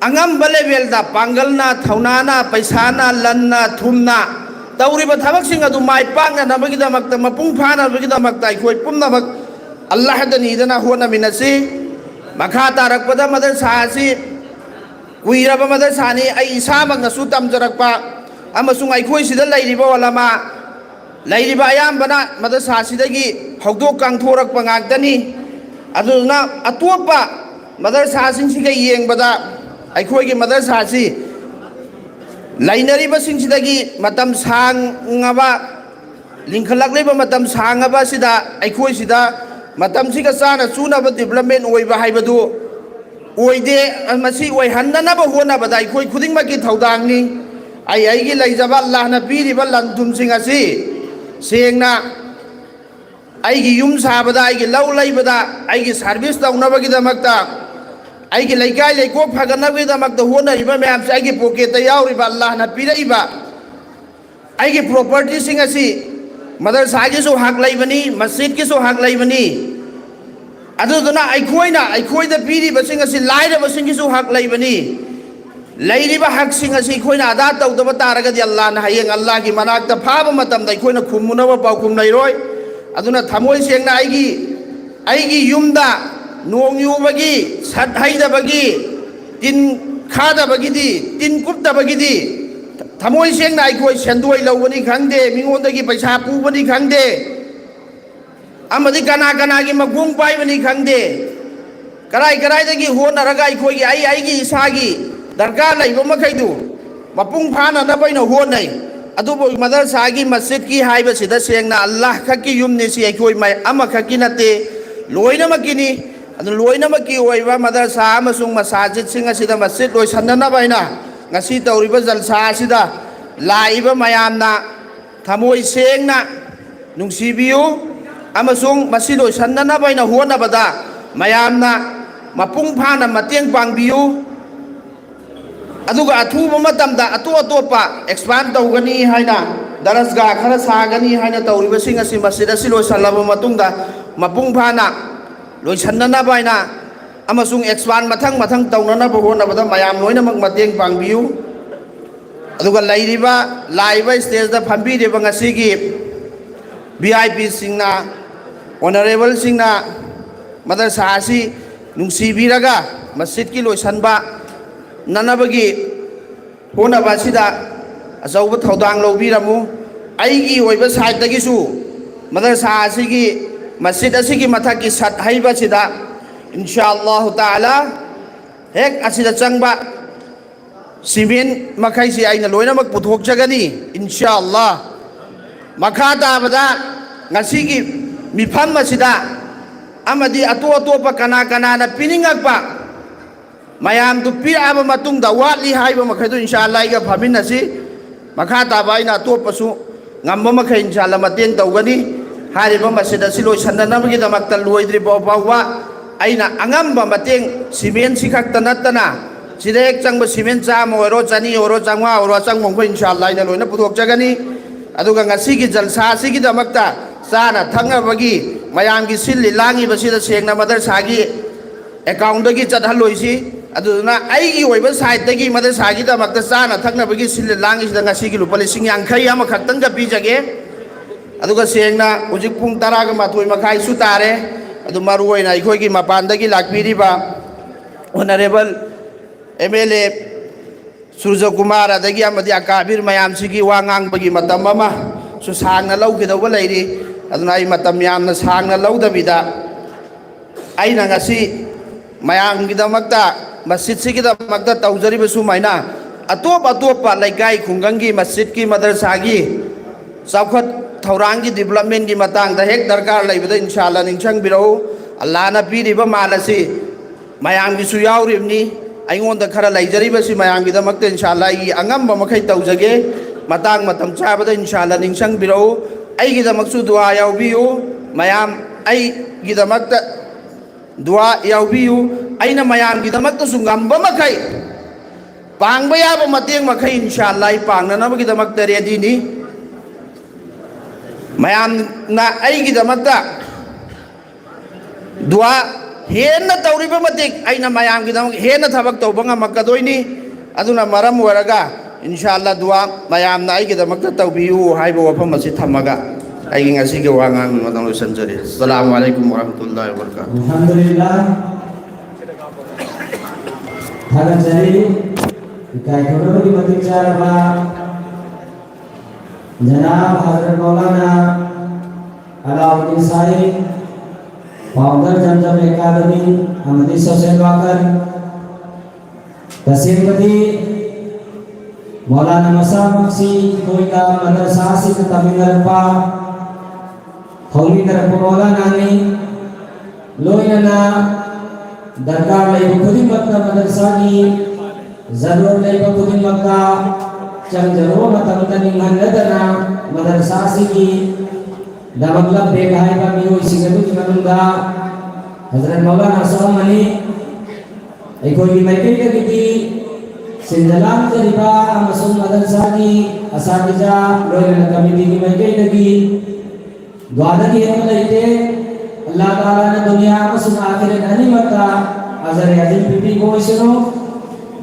angamba level da pangalna thaunana paisana lanna thumna tawriba thabak sing adu mai pangna nabagi damakta mapung phana bagi damakta akhoi pumnamak Allah dani dana hona minasi makha tarakpada madrasa asi kuiraba madrasa ni ai isamak nasu tamjarakpa amasung akhoi sida leiriba ulama leiriba ayambana madrasa sidagi hawdok kangthorakpa ngaktani aduna atopa madrasa sing siga yengbada aikoigi madrasa si lainari basing sidagi matam sangaba lingkhalakliba matam sangaba sida aikoi sida matam siga sana chunaba development oiba haibadu oide masi oi hannana ba hona bada aikoi khuding maki thaudangni ai gi leijaba Allah na piriba lanthum sing asi sengna aigi yum sabada aigi law leibada aigi service taunabagi damakta aigi laikai laikok phaganabagi damakta honariba mayam se aigi pocket ta yauriba Allah na piraiba aigi property sing asi madrasa gi so hak leibani masjid gi so hak leibani aduduna aikoida piriba sing asi lairaba sing gi so hak leibani leiriba hak sing asi khoina ada tawdaba taragadi Allah na hayeng Allah gi manakta phaba matam dai khoina khummunaba paukum nairoi aduna thamoi sengna aigi yumda nong yubagi sat haidabagi tin khadabagi di tin kuptabagi di thamoi sengna aigoi sendoi lawani khangde mingondagi paisa pubani khangde amadi kana gi magung paibani khangde karai dagi honaraga aigoi aigi isagi darga laiba makhaidu mapung phana nabaina honai adubo madrasa gi masjid ki haiba sida sengna Allah khaki yumni si aigoi mai ama khaki nate loina makini adu loina maki oiba madrasa amasung masajid sing asida masjid loi sanna baina ngasi tawriba jalsa asida laiba mayamna thamoi sengna nungsibiu amasung masjid loi sanna baina hona bada mayamna mapung phana mateng pangbiu aduga athuba matamda atopa expand tawgani haina darasga khara sagani haina tawriba sing asi masjid asi loi sallaba matungda mapung phana loi sanna baina amasung expand mathang taunana ba hona bada mayam loina mak mateng pangbiu ꯑꯗꯨꯒ ꯂꯥꯛꯏꯕ ꯁ꯭ꯇꯦꯖꯗ ꯐꯝꯕꯤꯔꯤꯕ ꯉꯁꯤꯒꯤ VIPꯁꯤꯡꯅ ꯑꯣꯅꯔꯦꯕꯜꯁꯤꯡꯅ ꯃꯗꯔꯁꯥ ꯑꯁꯤ ꯅꯨꯡꯁꯤꯕꯤꯔꯒ ꯃꯁꯖꯤꯗꯀꯤ ꯂꯣꯏꯁꯟꯕ ꯅꯅꯕꯒꯤ ꯍꯣꯠꯅꯕ ꯑꯁꯤꯗ ꯑꯆꯧꯕ ꯊꯧꯗꯥꯡ ꯂꯧꯕꯤꯔꯝꯃꯨ ꯑꯩꯒꯤ ꯑꯣꯏꯕ ꯁꯥꯏꯠꯇꯒꯤꯁꯨ मदरसा असिगी मस्जिद असिगी मथकी सत हैबसिदा इंशाअल्लाह ताला हेक असिदा चंगबा सिमेंट मखैसी आइना लोइनमक पुथोकजगनी इंशाअल्लाह मखा ताबदा ngasiगी मिफम असिदा अमदी अतो अतोपा कना कनाना पिनिंगकपा मयाम दु पिराबा मतुंगदा वाटली हाइबा मखैदु इंशाअल्लाह इगा फमिनसी मखा ताबा आइना अतोपसु ngamba makai inshallah mateng tawgani hariba masjid asi loisandanabagi damakta loidriba bawa aina angamba mateng cement sikhakta natana sidek changba cement chama oro chani oro changwa oro changmongba inshallah ina loina puthok jagani aduga ngasigi jalsa asigi damakta chana thangabagi mayamgi silli langi basida sengna madrasagi account dagi chathalloisi aduna aigi oiba side dagi madrasagi damakta chana thangnabagi silli langi sida ngasigi lupa lising yankhai ama khaktang ga pijage aduga sengna hujik pung 10 ga mathoi makhai su tare adu maru oina ikoi gi mapandagi lakpiriba honorable MLA Surja Kumar adagi amadi akabir mayam sigi wangang bagi matam mama su sangna lawgidawba leiri aduna ai matam yamna sangna lawdabida aina ngasi mayam gidamakta masjid sigidamakta tawjariba sumaina atop laikai khungangi masjid ki madrasa gi chawkhat thaurangi development gi matang da hek darkar laibada inshallah ningchang birau Allah na piriba malasi mayam gi su yauribni aingonda khara laijariba si mayam gi damakta inshallah i angamba makhai tawjage matang matam chabada inshallah ningchang birau ai gi damaksu dua yaubiu mayam ai gi damakta dua yaubiu aina mayam gi damakta su ngamba makhai pangba yaba mateng makhai inshallah i pangna na gi damakta ready ni mayam na ai gi damakta dua henna tawriba matik aina mayam gi damak henna thabak tawba ngamakkadoini aduna maram waraga inshallah dua mayam na ai gi damakta tawbiu haiba wafam asi thamaga ai ngasi ge wangang madang sanjari assalamu alaikum warahmatullahi wabarakatuh
alhamdulillah thaga jari kai kono di matik cara Janab Hazrat Maulana Alauddin Said founder Zamzam Academy Ahmadi Social Worker Tasirpati Maulana Masar Maksi Koika Madrasa Sik Taminarpa Homi Darpa Maulana ni Loinana Darkar Lai Khudin Makta Madrasa ni Zarur Lai Khudin Makta Changjaro Matamtani Mandadana Madrasa Siki Damakla Beghai Kamiyo Isigadu Manunda Hazrat Maulana Salamani Ekoi Maikika Giti Sindalam Jariba Amasum Madrasani Asatija Loyana Kamiti Maikika Gi Dwada Ki Hamalaite Allah Ta'ala na dunia Amasum Akhirat Animata Azar Yazim Pipi Komisyono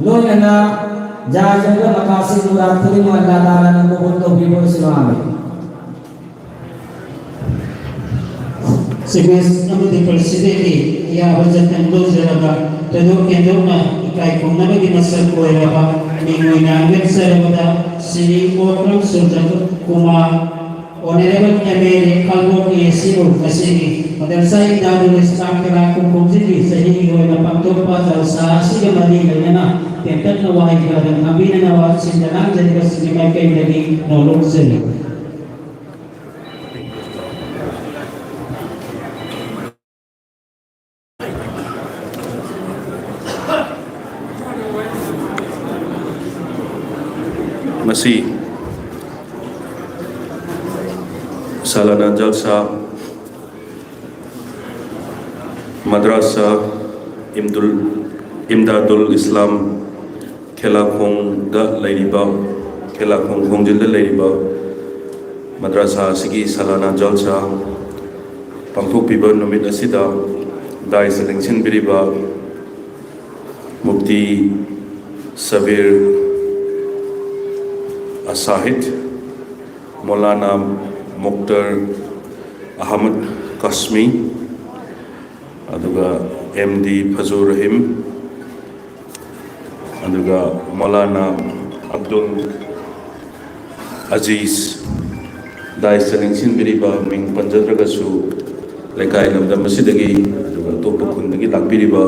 Loyana Jajaga Makasih Murad Purim Allah Ta'ala na Kubun Tawbi Komisyono Amin
Sebagai anggota presiden ia berjantan dozeraga terduk kendorna ikai kumna bagi masa kueraga minggu nangget serabada sini program surjat kuma honorable MLA Kalbo Yesiru Kasigi madrasah Darul Islam kira kumpul jadi sehingga wana paktor pasal sahasi kembali kerana tempat nawai kerana nabi nawai sindalang jadi kasih mereka dari nolong seni.
Masih Salana Jalsa Madrasah Imdadul Islam Kelakong da Lairiba Kelakong Kongjil da Lairiba Madrasah Sigi Salana Jalsa Pangtuk Piba Numit Asida Dai Selengsin Biriba Mufti Sabir Asahid Maulana Mukhtar Ahmad Kasmi aduga MD Fazur Rahim aduga Maulana Abdul Aziz Dai Selingsin Biriba Ming Panjadragasu Lekai Lamdam Masidagi aduga Topa Kundagi Lakbiriba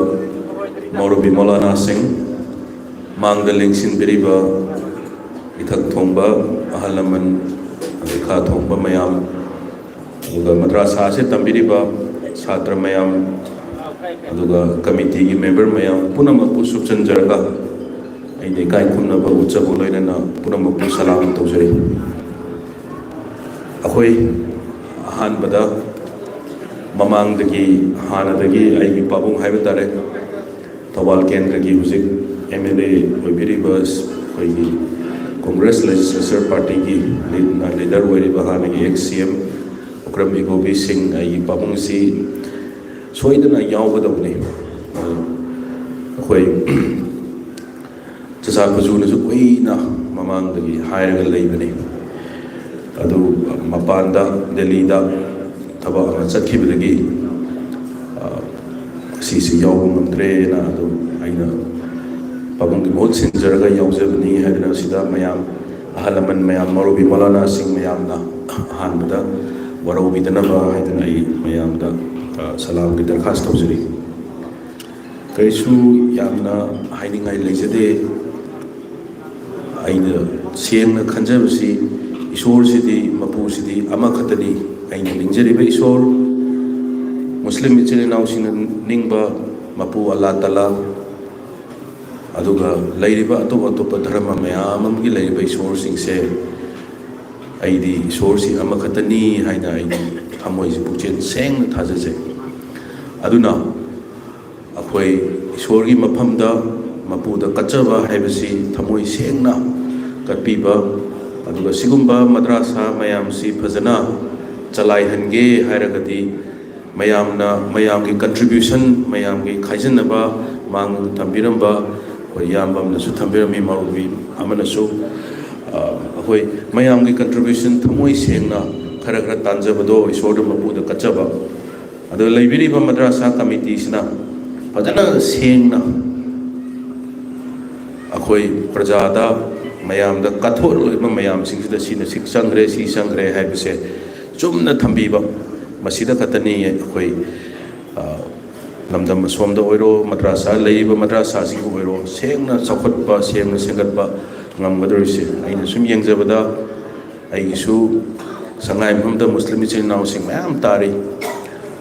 Maurubi Maulana Singh Mangda Lingsin Biriba Ithak Thongba Ahalaman Adikha Thongba Mayam aduga Madrasa se Tambiriba Satra Mayam aduga Committee ki member Mayam Punamapu Subsanjaraga Aine Kai Kumnaba Utsabu Loinana Punamapu Salam Tawjari Akhoi Ahanbada Mamangdagi Hanadagi Aigi Pabung Haibatare Tawal Kendragi Huzik MLA Oibiribas Aigi Congress Legislature Party ki leader Oiriba Hanagi ex-CM Ukram Gobi Singh Aigi Pabung si Soidana Yawgadawni Akhoi Chasa Pazuna su Kuina Mamangdagi Hairaga Laibani Adu Mapanda Delida Taba Satkibadagi Sisi Yawgamandre na Adu Aina Pabung Gimot Sinjaraga Yawzabani Hadina Sida Mayam Ahalaman Mayam Marubi Maulana Singh Mayam na Hanbada Warabi Danaba Hadina Mayam da Salam Gitar Khas Tawzari Kaisu Yamna Hainingai Lejade Aina Sieng na Kanjabasi Isor Sidi Mapu Sidi Amakatani Aina Linjariba Isor Muslim Ichilinaw Sina Ningba Mapu Allah Tala Aduga Lairiba Atopa Dharma Mayamam Gi Lairiba Isor Singse Aidi Isor Si Amakatani Haina Aidi Amoy Puchen Seng na Tajaje Aduna Akhoi Isor Gi Maphamda Mapuda Kachaba Haibasi Thamoy Sengna Katpiba Aduga Sigumba Madrasa Mayam Si Phazana Chalai Hange Hairagati Mayamna Mayamgi contribution Mayamgi Khaijanaba Mang Tambiramba Yambam Nasu Tambirami Marubi Amanasu Hoi Mayamgi contribution Thamoy Sengna Kharakra Tanjabado Isoda Mapuda Kachaba Adu Laibiriba Madrasa Committee Sina Padana Sengna Akhoi Prajada Mayam the Kathol Mayam Sings the Sina Six Sangre, Si Sangre, Habise, Jumna Tambiba, Masida Katani, Hui Lamdam Swam the Oiro, Madrasa, Laiba Madrasa, Singuro, Sengna, Sakotba, Sengna Sengatba, Namadarisi, I Sum Yang Zabada, I Gisu, Sangai Humda Muslim now sing Mayam Tari,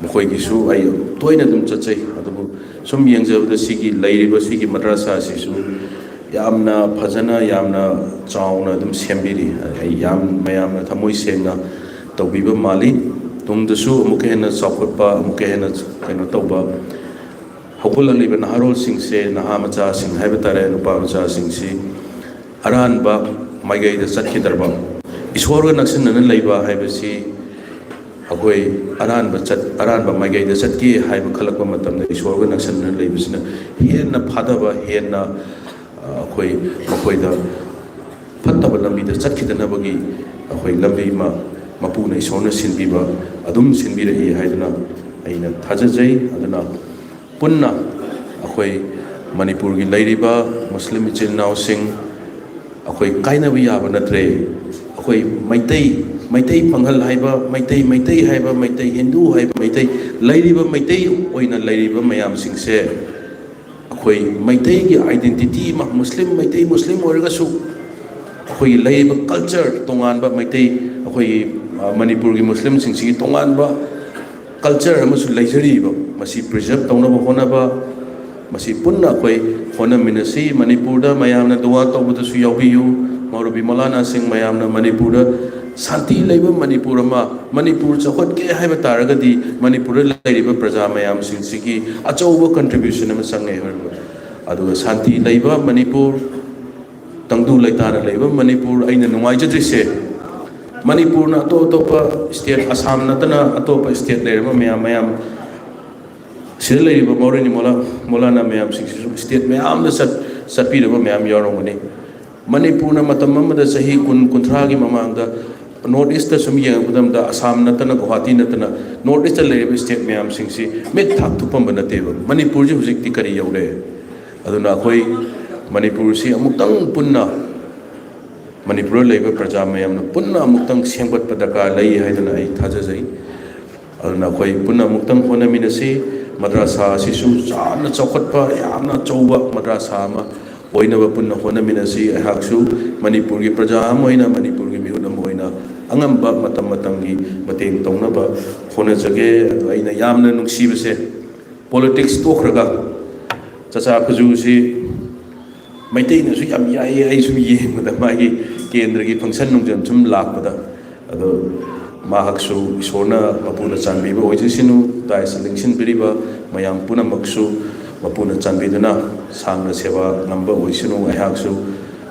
Mukoi Gisu, I Toinadum Chache, Sum Yang Zabada Siki, Laiba Siki Madrasa, Sisu. Yamna Pazana Yamna Chauna Dum Sembiri Yam Mayamna Tamoy Sengna Taubiba Mali Tum the Su Mukena Sakotpa Mukena Kano Toba Hopula Liban Harol Sing Se Nahamacha Sing Habitatare Nupamacha Sing Si Aranba Magai the Satkidarba Iswara Naxin and Laiba Habasi Hagoi Aranba Magai the Satki Haiba Kalakamatam the Iswara Naxin and Labisna Hena Padaba Hena Akhoi Makoida Fattaba Lambi the Satkidanabagi Akhoi Lambi Mapuna Isona Sinbiba Adum Sinbira Haidana Aina Tajajay Adana Punna Akhoi Manipurgi Lairiba Muslim Chilnao Sing Akhoi Kainaviya Banatre Akhoi Maitei Pangal Haiba Maitei Haiba Maitei Hindu Haiba Maitei Lairiba Maitei Oina Lairiba Mayam Sing Se Akhoi Maitei ki identity Muslim Maitei Muslim Orgasu Akhoi Laiba culture Tonganba Maitei Akhoi Manipur ki Muslim Singsi Tonganba culture Amasu Laijariba Masi preserve Tonaba Honaba Masi Punna Akhoi Hona Minasi Manipurda Mayamna Dua Tobutasu Yabiyu Marubi Maulana Singh Mayamna Manipurda Santi Laiba Manipurama Manipur Chakot Ke Haiba Taragadi Manipur Laiba Praja Mayam Singsiki Achoba contribution of Sangai Adu Santi Laiba Manipur Tangdu Laitara Laiba Manipur Aina Nuaijadrise Manipur na Topa State Assam Natana Atopa State Laiba Mayam Sila Laiba Morini Molana Mayam State Mayam the Sapira Mayam Yoromani Manipurna matam amada sahi kunthra gi mamangda North East sum yengudamda Assam natana Guwahati natana North East lebe state mayam singsi met thak thupam banateba Manipur ji hujik ti kari yaure aduna khoi Manipur si amuktang punna Manipur lebe praja mayam na punna amuktang sengbat padaka lai haidana ai thajajai aduna khoi punna amuktang hona minasi madrasa sisu chana chokhatpa yamna chauba madrasa ma oina ba punna hona minasi ahaksu Manipur gi praja moina Manipur gi miuna moina angamba matam matangi mateng tongna ba hona jage aina yamna nungsibase politics tokhraga chacha khuju si maitei na su yam yai ai su yengda magi kendra gi function nungjan chum lakpada ado mahaksu isona mapuna chanbi ba oisinu dai selection biriba mayam puna maksu mapuna chanbi duna sangna seva namba oisinu ahaksu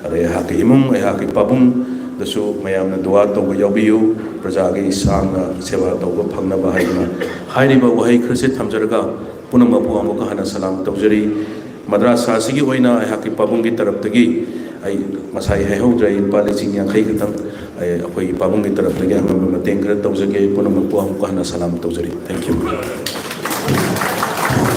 are haki imum ahaki papum dasu mayamna dua to yabiyu praja gi sangna seva to phangna ba haina hairiba wahai khrise thamjaraga puna mapu amuka hana salam tawjari madrasa sigi oina ahaki papum gi tarap tagi ai masai hai hodrai palicing yang khai katam ai akoi papum gi tarap tagi amam mateng kra tawjage puna mapu amuka hana salam tawjari thank you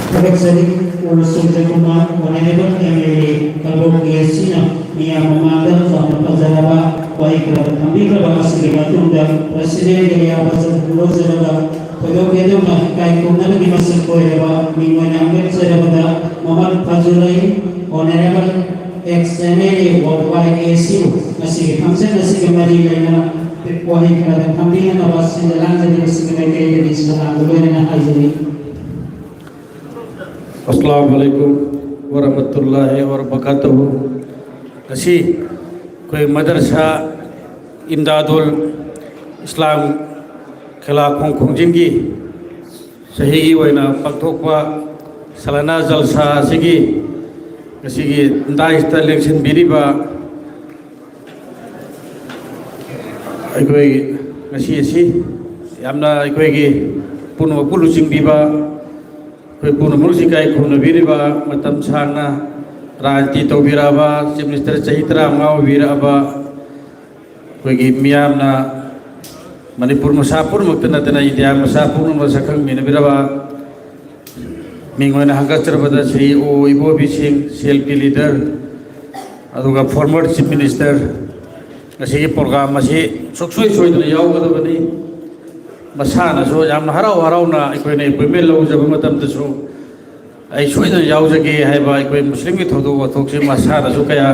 Pagkaksali ulusong sa kumang mananibang MLA Kalbong Giasina niya mamada sa pagzaraba o ikra kami ka kasi matunda Presidente niya sa pulo sa mga pagkakito na kahit kung nalagi masang ko ba mingwan ang sa mga mamad pazulay honorable ex-MLA o YACU kasi hamsan na si Kamarila na wahai ka kami na nabas sa dalang sa mga sigaray sa mga na ay
अस्सलामुअलैकुम वरहमतुल्लाहि वबरकातुहू गसी कोई मदरसा इमदादुल इस्लाम खेला खोंखोंजिंगी सही वैना पांथोकपा सालाना जलसा सिगी गसीगी दाइस्ता election बिरिबा अखोई गसी असि यामना अखोईगी पुनवा पुलुचिंगबिबा कोई पुनमुसी kai khuna biriba matam sangna ranti to biraba chief minister chahitra ngau biraba koi gi miyamna Manipur masapur muktana tena india masapur masakang mina biraba mingwana hangachar bada sri o ibo bising self leader aduga former chief minister ngasi program masi soksoi soidna yaugada bani masana so yam harau harau na ikoi ne pemel lo jab matam ta so ai soidna yaujage hai ba ikoi muslim ki thodu wa thokse masana so kaya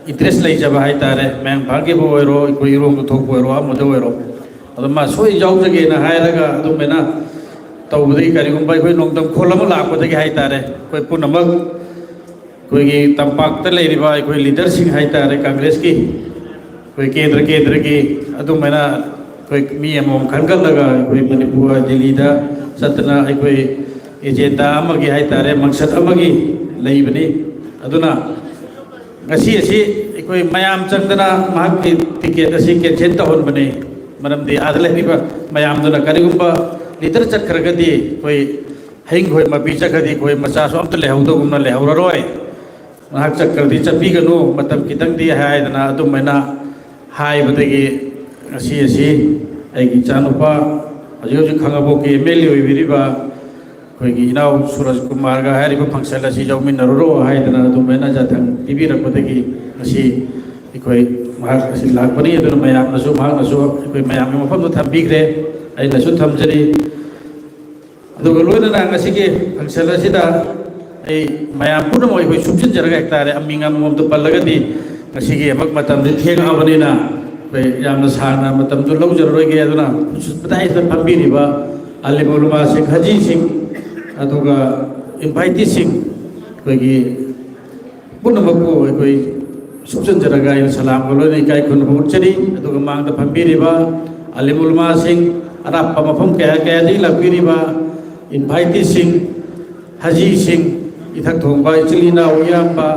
interest lai jab hai tare mang bhage bo ero ikoi rom thok bo ero am do ero ado ma soi yaujage na hai raga ado mena tawbudai kari gum bai koi nongdam kholam la ko dagi hai tare koi punamak koi gi tampak ta lei ri ba ikoi leader sing hai tare congress ki koi kendra ki ado mena कोई मियामों खनगल लगा कोई मणिपुर दिल्ली दा सतना कोई agenda अमगी हाय तारे मकसद अमगी लईबनी अदुना ngasi asi कोई मयाम Chandana महाक ticket asi cancel तहन बने मरम दे आदले रिबा मयाम दुना करिगुंबा लिटर चखरगदी कोई हिंग होय मबी चखदी कोई मचा सो अमत लेहउदो गुमना लेहउररोय महाक चखरदी चपीगनु मतम कितंग दी हाय दना अदुमैना हाय बदगी asi asi ai gi chanupa ajo ji khangabo ke meli oi biriba koi gi inau suraj kumar ga hari ba function la si jaumin ro hai dana tu mena jathang tibi rak patagi asi koi mar asi lag pani edu mayam na so bhag na so koi mayam ma pham tham bigre ai na so tham jari adu galoi na ngasi ke function la si da ai mayam puna moi koi subjin jaraga ektare amminga mom to pallaga di ngasi ke mak matam de theng awani na yamna sana matam tu lau jaroi ge aduna patai ta pambiri ba alimulma se haji sing aduga invite sing koi gi punamaku koi subjan jaraga in salam golo ni kai kun burchari aduga mang ta pambiri ba alimulma sing arap pamapam kaya kaya di labiri ba invite sing haji sing ithak thong ba chilina uyam ba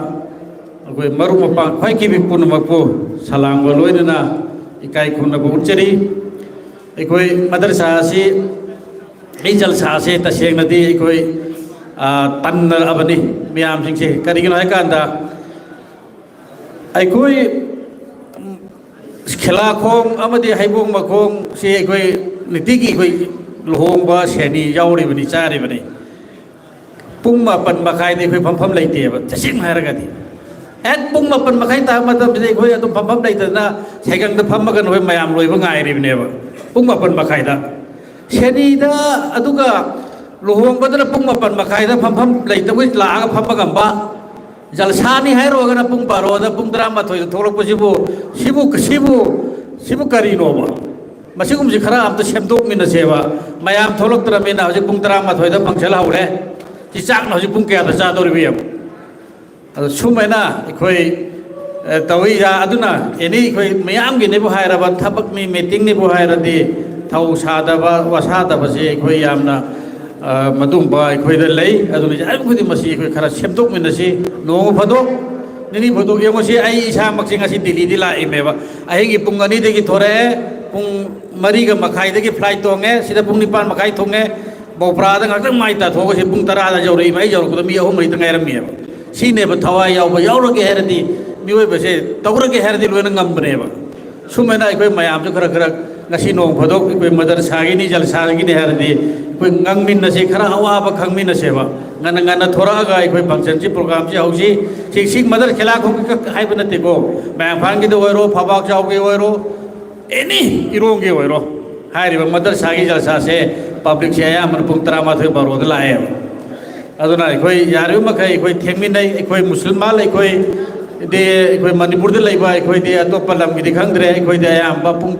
koi maru mapang khoi ki bi punamaku salam golo na ikai khuna burchari ikoi madrasa si ijal sa se ta seng nadi ikoi tan abani miyam sing se karigin hai kanda ꯑꯩꯈꯣꯏ ꯈꯦꯂꯥꯈꯣꯡ ꯑꯃꯗꯤ ꯍꯩꯕꯣꯡ ꯃꯈꯣꯡ ꯁꯤ ꯑꯩꯈꯣꯏ ꯅꯨꯡꯇꯤꯒꯤ ꯑꯩꯈꯣꯏ ꯂꯨꯍꯣꯡꯕ ꯁꯦꯅꯤ ꯌꯥꯎꯔꯤꯕꯅꯤ ꯆꯥꯔꯤꯕꯅꯤ ꯄꯨꯡ 9:30ꯗꯤ ꯑꯩꯈꯣꯏ ꯐꯝꯐꯝ ꯂꯩꯇꯦꯕ ꯇꯁꯦꯡꯅ ꯍꯥꯏꯔꯒꯗꯤ ꯍꯦꯛ ꯄꯨꯡ 9:30 ꯇꯥꯕ ꯃꯇꯝꯁꯤꯗ ꯑꯩꯈꯣꯏ ꯑꯗꯨꯝ ꯐꯝꯐꯝ ꯂꯩꯇꯗꯅ ꯁꯩꯒꯪꯗ ꯐꯝꯃꯒ ꯅꯣꯏ ꯃꯌꯥꯝ ꯂꯣꯏꯕ ꯉꯥꯏꯔꯤꯕꯅꯦꯕ ꯄꯨꯡ 9:30ꯗ ꯁꯦꯅꯤꯗ ꯑꯗꯨꯒ ꯂꯨꯍꯣꯡꯕꯗꯅ ꯄꯨꯡ 9:30ꯗ ꯐꯝꯐꯝ ꯂꯩꯇꯕꯩ ꯂꯥꯛꯑꯒ ꯐꯝꯃꯒꯝꯕ ꯖꯜꯁꯥꯅꯤ ꯍꯥꯏꯔꯣꯒꯅ ꯄꯨꯡ 12ꯗ ꯄꯨꯡ 13ꯗ ꯊꯣꯛꯂꯛꯄꯁꯤꯕꯨ सिबु करीनोबा मसिगुमसि खरा अमत सेमदोकमिनसेबा मयाम थोलक्तरमिना हजि पुंग 13दा फंक्शन हौरे सि चाकना हजि पुंग कयादा चादोरिबियम अदो सुमैना इखोइ तवि या अदुना एनी इखोइ मयामगि नेबु हायराबा थबकनि मीटिंग नेबु हायरादि थौ सादबा वसादबसे इखोइ यामना मदुंबा इखोइदा लई अदुनि जायखुदि मसि इखोइ खरा सेमदोकमिनसि नोंग फदो निनी फोटो येमोसी आई इसा मक्सिंग असि दिल्ली दिला इमेबा अहेंगी पुंग 2 दगी थोरे पुंग 4 गा मखाई दगी फ्लाइट तोंगे सिदा पुंग 9 मखाई थोंगे बोपरादा ngak माइता थोगसि पुंग 10 दा जौरई माई जौरको मी अहम रई तंगायरमियबा सिनेबा थवाई यावबा यावरगे हेरदि मिओय बसे तौरगे हेरदि लोना ngambनेबा सुमेना इखोय मयाम जो खरा खरा ngasi nong phodok इखोय मदर सागिनी जल सागिनी हेरदि इखोय ngangमिनसे खरा अवाबा खंगमिनसेबा ngana ngana thoraga इखोय फंक्शन सि प्रोग्राम सि हौसि सिक मदर खेला खो हाइब नतेको मैम फांगी दो ओरो फबाक जाओगे ओरो एनी इरोंगे ओरो हाइरिबा मदर सागी जलसा से पब्लिक से या मन पुंग 13 12 लाए अदुना इखोय यारु मखै इखोय थेंमिनै इखोय मुसलमान इखोय दे इखोय मणिपुर दे लैबा इखोय दे अतोप लमगि दि खंगद्रे इखोय दे या पुंग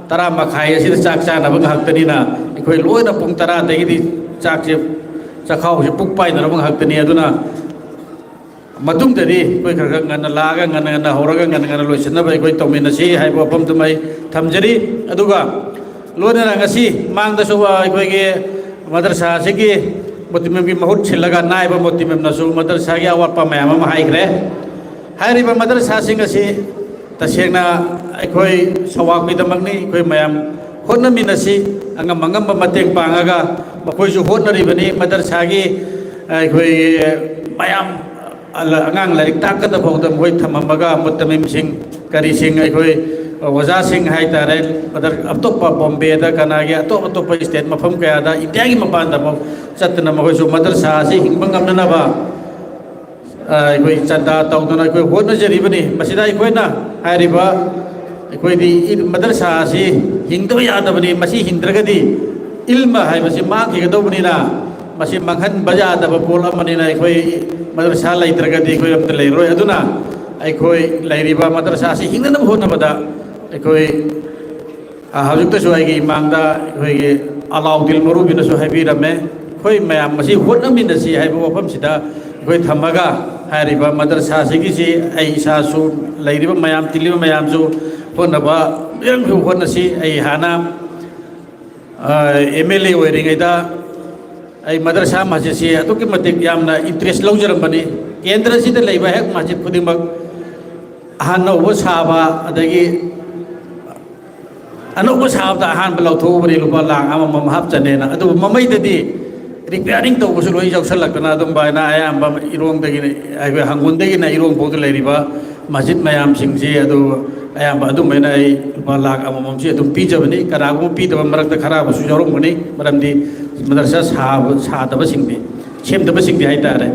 10 मखाई असि चाक चानब हक्तनिना इखोय लोयना पुंग 10 दगी चाक से चखाव से पुक पाइनर हक्तनि अदुना मतुंगदि कोई खर ngana laga ngana horaga ngana loisinaba koi tawminasi haibo pam tumai thamjari aduga loina ngasi mangda so koi ge madrasa sigi motimem gi mahut chilaga naiba motimem nasu madrasa gi awapa mayam ma haigre hairiba madrasa singasi tasengna koi sawak mi damagni koi mayam honna minasi angam mangam mateng pangaga makoi su honna ribani madrasa gi koi mayam angang larik takada bawdam hoi thamamaga mutamim sing kari sing ai waja sing hai tare adar atopa Bombay da kana ge atopa state mafam kaya da India gi mapan da chatna ma hoi su madrasa si hingbangam na ba ai chanda tawduna ai hona jari bani masida ai na hai ba ai di madrasa si hingdo ya da bani masi hindragadi ilma hai masi ma ki ga do bani na masi manghan baja da ba pol amani na ai madrasa laitragadi koi amta leiroi aduna aikoi lairiba madrasa si hingna hona bada aikoi hajukta so ai gi mangda koi ge alaudil marubina so habi rame koi mayam masi hona min si haibo wafam sida koi thamaga hairiba madrasa si gi si ai sa su lairiba mayam tiliba mayam su hona ba yang hona si ai hana MLA oiringaida ai madrasa masjid si atu ki matik yamna interest laujaram bani kendra si de leiba hek masjid khudimak hanna wo saba adagi anu wo saba han belau tho bari lupa lang ama mam hap chanena adu mamai de repairing to busul hoi jausal lakna dum ba na ayam ba irong de gi ai hangun de gi na irong bodu leiriba masjid mayam sing si adu ayam ba dum na ai lupa lang ama mam si dum pi jabani kana gu pi de marak de khara basu jorong bani maramdi madrasa सादब सिंगदि सेमदब सिंगदि हाय तारे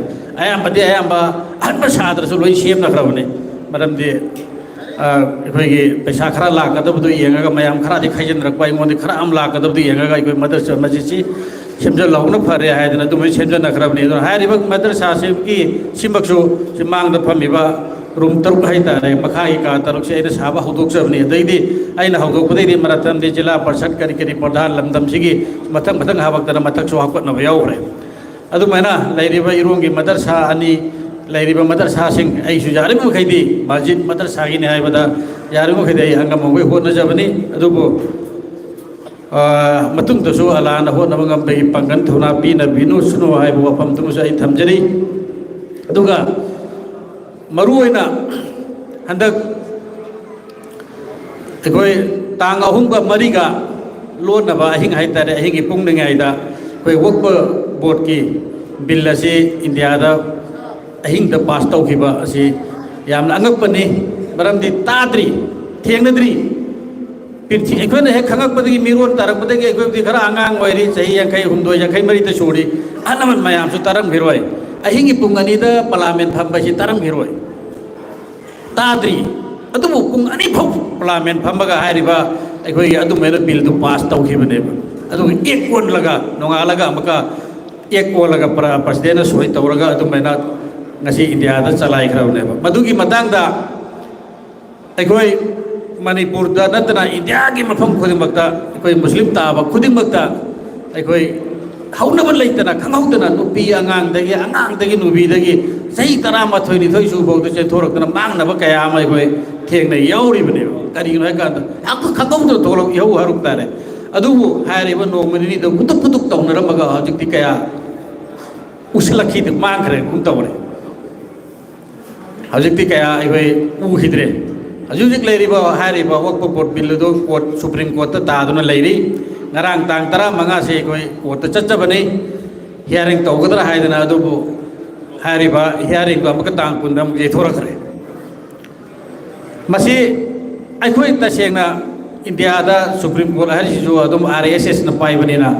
अयामबदि अयामबा अनबा साद्रसु लोइ सेमना खराबने मरमदि अखोइगे पैसा खरा लाकदबदु येंगागा मयाम खरादि खाइजन रखबा इमोदि खरा अम लाकदबदु येंगागा इखोइ मदरसा मजिसि सेमज लाउना फरे हायदना दुमै सेमजन खराबने दो हायरिबा मदरसा सेबकि सिमबक्सु सिमांगदा फमिबा room तरुक हाय तारे मखाइ का तरुक से आइना साबा हौदोक जबने दैदि आइना हौदोक बदैदि मरातम दि जिला परिषद करि करि प्रधान लमदम सिगी मथक मथक हाबकदना मथक सो हाकतना यावरे अदुमैना लैरिबा इरोंगी मदरसा अनि लैरिबा मदरसा सिंग आइसु जारिम खैदि मस्जिद मदरसा गिनि हायबदा यारिम खैदि हंगम होय होना जबनी अदुबो मतुंग दसु अलाना होना बंगम बे पंगन थुना पीना बिनु सुनो हायबो वफम तुमुस आई थमजरी अदुगा मरुइना हंदक अखोई तांग अहुमगा मरीगा लोनबा अहिंग हाइतारे अहिंगी पुंगनिंगाइदा अखोई वक्प बोर्ड की बिल असी इंडिया दा अहिंग दा पास तौखिबा असी यामना अंगपनी मरमदी ताद्री थेंगनद्री पिंथी अखोने हे खंगकपदगी मिरोन तारकपदगी अखोबदी खरा आंगांग ओइरी चही यांखै हुंदो यांखै मरित सुरी अनमन मयाम सु तारम गिरोय अहिंगी पुंगनीदा पार्लियामेंट फंबसी तारम गिरोय ताद्री अदुबु पुंग अनि फौ पार्लियामेंट फंबगा हारिबा अखोई अदुमेना बिल दु पास तौखिबने अदु एक कोन लगा नोंगालगा अमका एक कोन लगा प्रेसिडेंट सोय तौरगा अदुमेना ngasi India da chalai khrawne ba madugi matang da aikoi Manipur da natna India gi mafam khudimakta aikoi muslim ta ba khudimakta aikoi hauna ban leitana khanghaudana nupi angang dagi nubi dagi sai tara ma thoi ni thoi su bo de thorak na mang na ba kaya ma aikoi theng na yauri bane kari no ka da ak khanghaudana tholok yau haruk tare adu haire ba no mani ni da kutuk kutuk tawnara maga hajik ti kaya uslakhi de mang khre kun tawre हजिक्ति कया इवे उहिद्रे हजुजिक लेरिबा हारिबा वक्फ board bill दो court supreme court तादुना लेरि ngarang tang tara manga se koi court चच्चबने हियरिंग तौगदरा हाइदना अदुबु हारिबा हियरिंग को अमक तांग पुंदम जे थोरखरे मसी अखोई तसेंगना इंडिया दा सुप्रीम कोर्ट हारिसु अदुम आरएसएस न पाइबनेना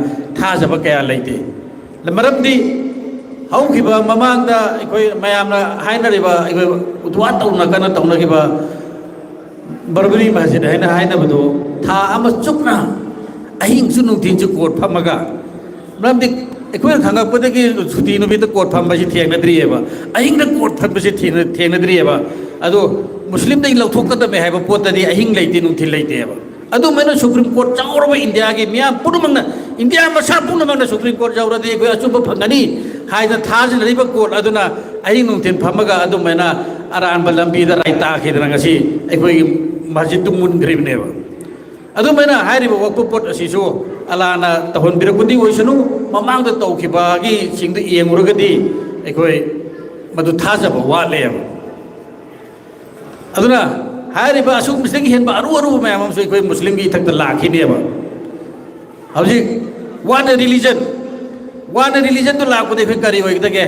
थाजब कया लेते मरमदी हौखिबा ममांगदा अखोई मयामना हाइनरिबा अखोई उद्वा तौना कना तौनगिबा बरबरी मस्जिद हाइना हाइनबदो था अमा चुकना अहिंग सु नुथिन सु कोर्ट फमगा मरमदी अखोई खंगपदगी सुति नुबित कोर्ट फमबसि थेंगनद्रिएबा अहिंग न कोर्ट फमबसि थेंगनद्रिएबा अदो मुस्लिम दे लौथोकदमे हाइबा पोतदि अहिंग लेते नुथिन लेतेबा अदो मैंने सुप्रीम कोर्ट चाउरबा इंडिया की मिया पुरुमंगना इंडिया मसा पुरुमंगना सुप्रीम कोर्ट जाउरदि अखोई अचुब फंगनी हाइना थाजनरिबा कोर्ट अदुना अहिंग नुथिन फमगा अदु मैना अरानबा लंबीदा राइता खिदना ngasi अखोई मस्जिद मुनग्रिबनेबा अदु मैना हाइरिबा वक्फ बोर्ड असिसु अलाना तहनबिरकुदि ओइसनु ममांगदा तौखिबागी सिंगदु येंगुरगदि अखोई मदु थाजबा वालेबा अदुना हारिबा असुक मिसगी हेनबा अरु मैम अमसु अखोई मुस्लिम की इथक्ता लाखिनेबा हौजिक वान रिलीजन तो लाखपदि अखोई करी ओइगदगे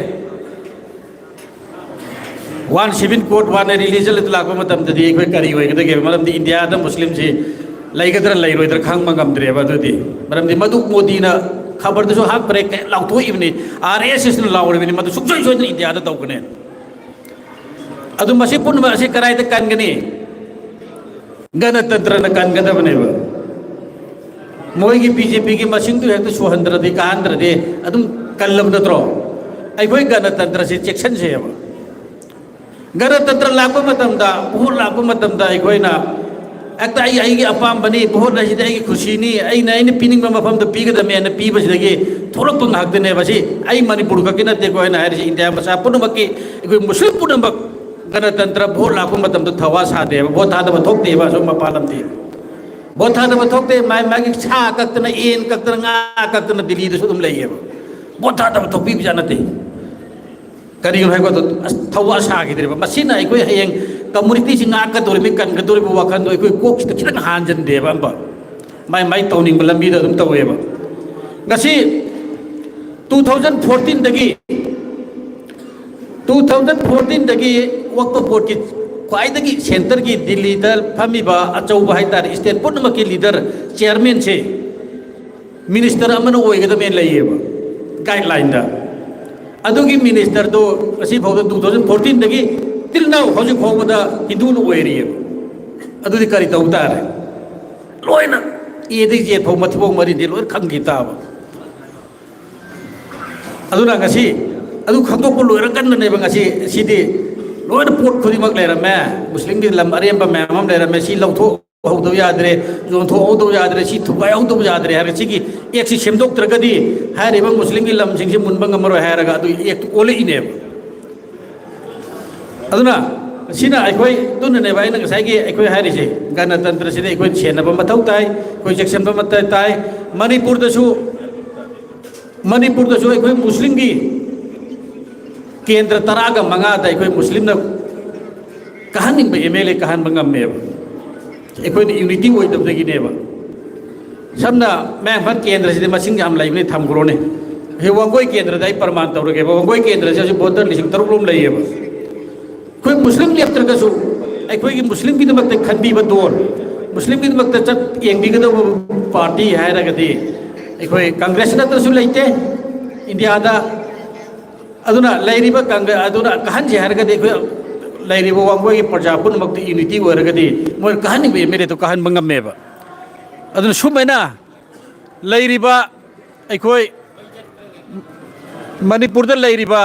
one civil court one religion तो लाखप मतमददि अखोई करी ओइगदगे मरमदि इंडिया दा मुस्लिम से लैगदरा लैरोइदरा खांगबा ngамद्रेबा अदुदि मरमदि मदु मोदीना खबर दसु हाक ब्रेक लाउथोइबनि आरएसएस न लाउरबिनि मदु सुक्सोइ सोइदन इंडिया दा तौकने अदु मसि पुनबा असि कराइदा कानगनि गणतंत्र न कानगदबनेबा मोइगी बीजेपी की मसिंग हेक्ट सुहंद्रदि कांद्रदि अदुम कल्लब नत्रो अखोई गणतंत्र से चेक्शन से गणतंत्र लाखो मतमदा बहुत लाखो मतमदा अखोइना एक्टा आई अपाम बनी बहुत रहिदे आई खुशीनी आई पीनिंग मफम द पीगदमे न पीबसिदगी थोरक ngakdene basi ai manipur ka kinate ko na hari india masa punumaki अखोई मुस्लिम पुनमक गणतंत्र बहुत लाखो मतम तो थवा सादे बहुत थादब थोकते बा सो मपालम थी बहुत थादब थोकते माय मागी छा कक्तना एन कक्तना nga कक्तना दिल्ली दसु तुम लइए बहुत थादब थोपी जानते करी है को तो थवा सा गिदरे मसिना अखोई हयेंग कम्युनिटी सिंगा का दोरे में कन दोरे वखन दो अखोई कोक खितन हांजन देबा माय माय तौनिंग लंबी द तुम तवेबा गसी 2014 दगी 2014 दगी वक्त बोर्ड की ख्वाइदगी सेंटर की दिल्ली दर फमीबा अचौबा हाइतार स्टेट पुनमक की लीडर चेयरमैन से मिनिस्टर अमन ओइगदमेन लइएबा गाइडलाइन दा अदुगी मिनिस्टर दो असी भौद 2014 दगी तिल नाउ हजि खोबदा हिंदू न ओइरिए अदुदी करी तौतार लोइना एदि जे फौ मथबो मरि दि लोइ खंगी ताबा अदुना ngasi अदु खंदोक लोइरा कन्ननेबा ngasi सिदि लोइना पोट खुदिमक लेरमे मुस्लिम की लम अरेंबा मैम लेरमे सी लौथो हौदो यादरे जोंथो हौदो यादरे सी थुबाय हौदो यादरे हर सिगी एक सी सेमदोक्त्रगदि हारिबा मुस्लिम की लम सिंग से मुनबा ngमरो हारगा अदु एक ओले इनेब अदुना सिना अखोई तुनने बाय न साइगे अखोई हारिसे गणतंत्र से अखोई छेनबा मथौ ताई कोई सेक्शन बा मत ताई मणिपुर दसु अखोई मुस्लिम की केंद्र तरागा मंगा दा अखोई मुस्लिम न कहानिंग एमएलए कहान बंगमनेब अखोई यूनिटी ओइदबदगिनेबा सबना मैंफन केंद्र से मसिंग हम लाइबने थमग्रोने हे वंगोई केंद्र दाई प्रमाण तौरगे वंगोई केंद्र से वोटर लिसिंग तरुलोम लइएबा कोई मुस्लिम लेफ्टरगसु अखोई मुस्लिम की दमक खनबीब दोर मुस्लिम की दमक चट येंगबीगदब पार्टी हैरगदि अखोई कांग्रेस नत्रसु लेते इंडिया दा अदुना लैरिबा कांग्रेस अदुना कहन जे हैरगदि अखोई लैरिबा वांगोई प्रजा पुनमक यूनिटी ओरगदि मोर कहन बे मेरे तो कहन बंगमेबा अदुना सुमैना लैरिबा अखोई मणिपुर दा लैरिबा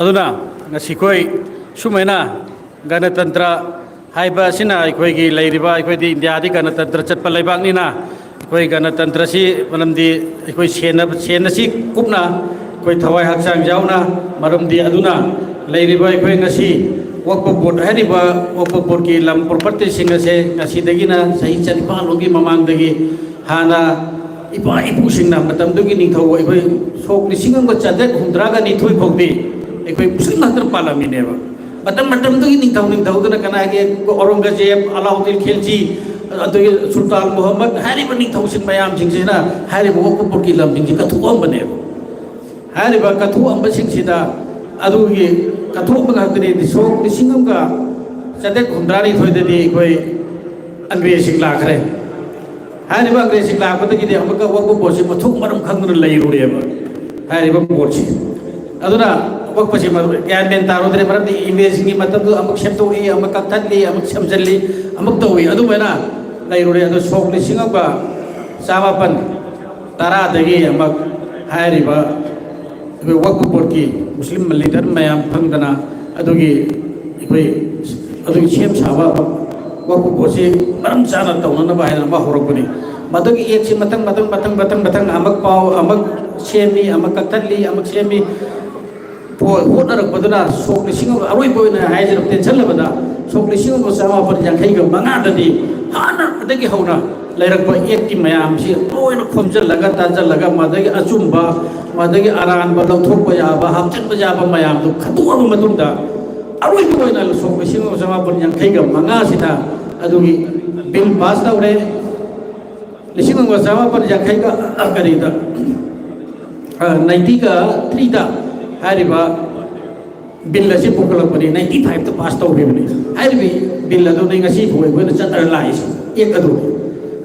अदुना नसिकोई सुमैना गणतंत्र हाइबा सिना अखोई लैरिबा अखोई इंडिया दी गणतंत्र चटप लेबाकनिना अखोई गणतंत्र सी मनमदी अखोई सेनसी कुपना अखोई थवाई हक्सांग जाउना मरमदी अदुना लैरिबा अखोई ngasi वक्फ बोर्ड हैरिबा वक्फ बोर्ड की लम प्रॉपर्टी सिंग से ngasi दगिना सही चनिपा लोगी ममांग दगी हाना इपा इपु सिंगना मतम दुगी निथौ अखोई सोक लिसिंग को चदे हुंद्रागा निथुई खोबी अखोई मुस्लिम नत्र पालामीनेबा मतम मतम दुगी निथौ दना कना के औरंगजेब अलाउद्दीन खिलजी अदुगी सुल्तान मोहम्मद हैरिबा निथौ सिंग मयाम सिंगसिना हैरिबा वक्फ बोर्ड की लम सिंग कथुअम बनेबा हैरिबा कथुअम सिंगसिदा अदुगी कथुअम गातने सोक लिसिंग का चदे हुंद्रानी थोइददी अखोई अंग्रेज लाखरे हैरिबा अंग्रेज लाखपदगी अमक वक्फ बोर्ड से मथुक मरम खंगन लैरुरेबा हैरिबा बोर्ड से अदुना वक्फ से ज्ञान मेन तारोद्रे मरम इमेज की मतलब अमुक सेमतोई अमुक कथली अमुक समजली अमुक तोई अदुमैना लैरुरे अदु सोक लिसिंग का चामापन तरा दगी अमुक हैरिबा वक्फ बोर्ड की मुस्लिम लीडर मैम फंगदना अदुगी अखोई अदुगी सेम साबा वक्फ बोर्ड से मरम चाना तौननबा हैना मा होरकबनी मदुगी एक से मतंग मतंग मतंग मतंग मतंग अमुक पाव अमुक सेमी अमुक कथली अमुक सेमी होटरकबदुना सोक लिसिंग अरोइबोइना हाइजर टेंशन लेबदा सोक लिसिंग चामापन यांखैगा मंगाददी हाना अदगी हौना लैरकबा एक की मयाम से लोइना खोमजलगा ताजलगा मदगी अचुंबा मदगी अरानबा लौथोकबा याबा हामचनबा याबा मयाम दु खतुअबा मतुंदा अरोइबोइना सोक लिसिंग चामापन यांखैगा मंगासिना अदुगी बिल पास तौरे लिसिंग चामापन यांखैगा करीदा 90 का 3 दा हैरिबा बिल से पुकलपनी 95 तो पास तौरिबनी हैरिबी बिल अदु नै ngasi foi ko na chatar lai एक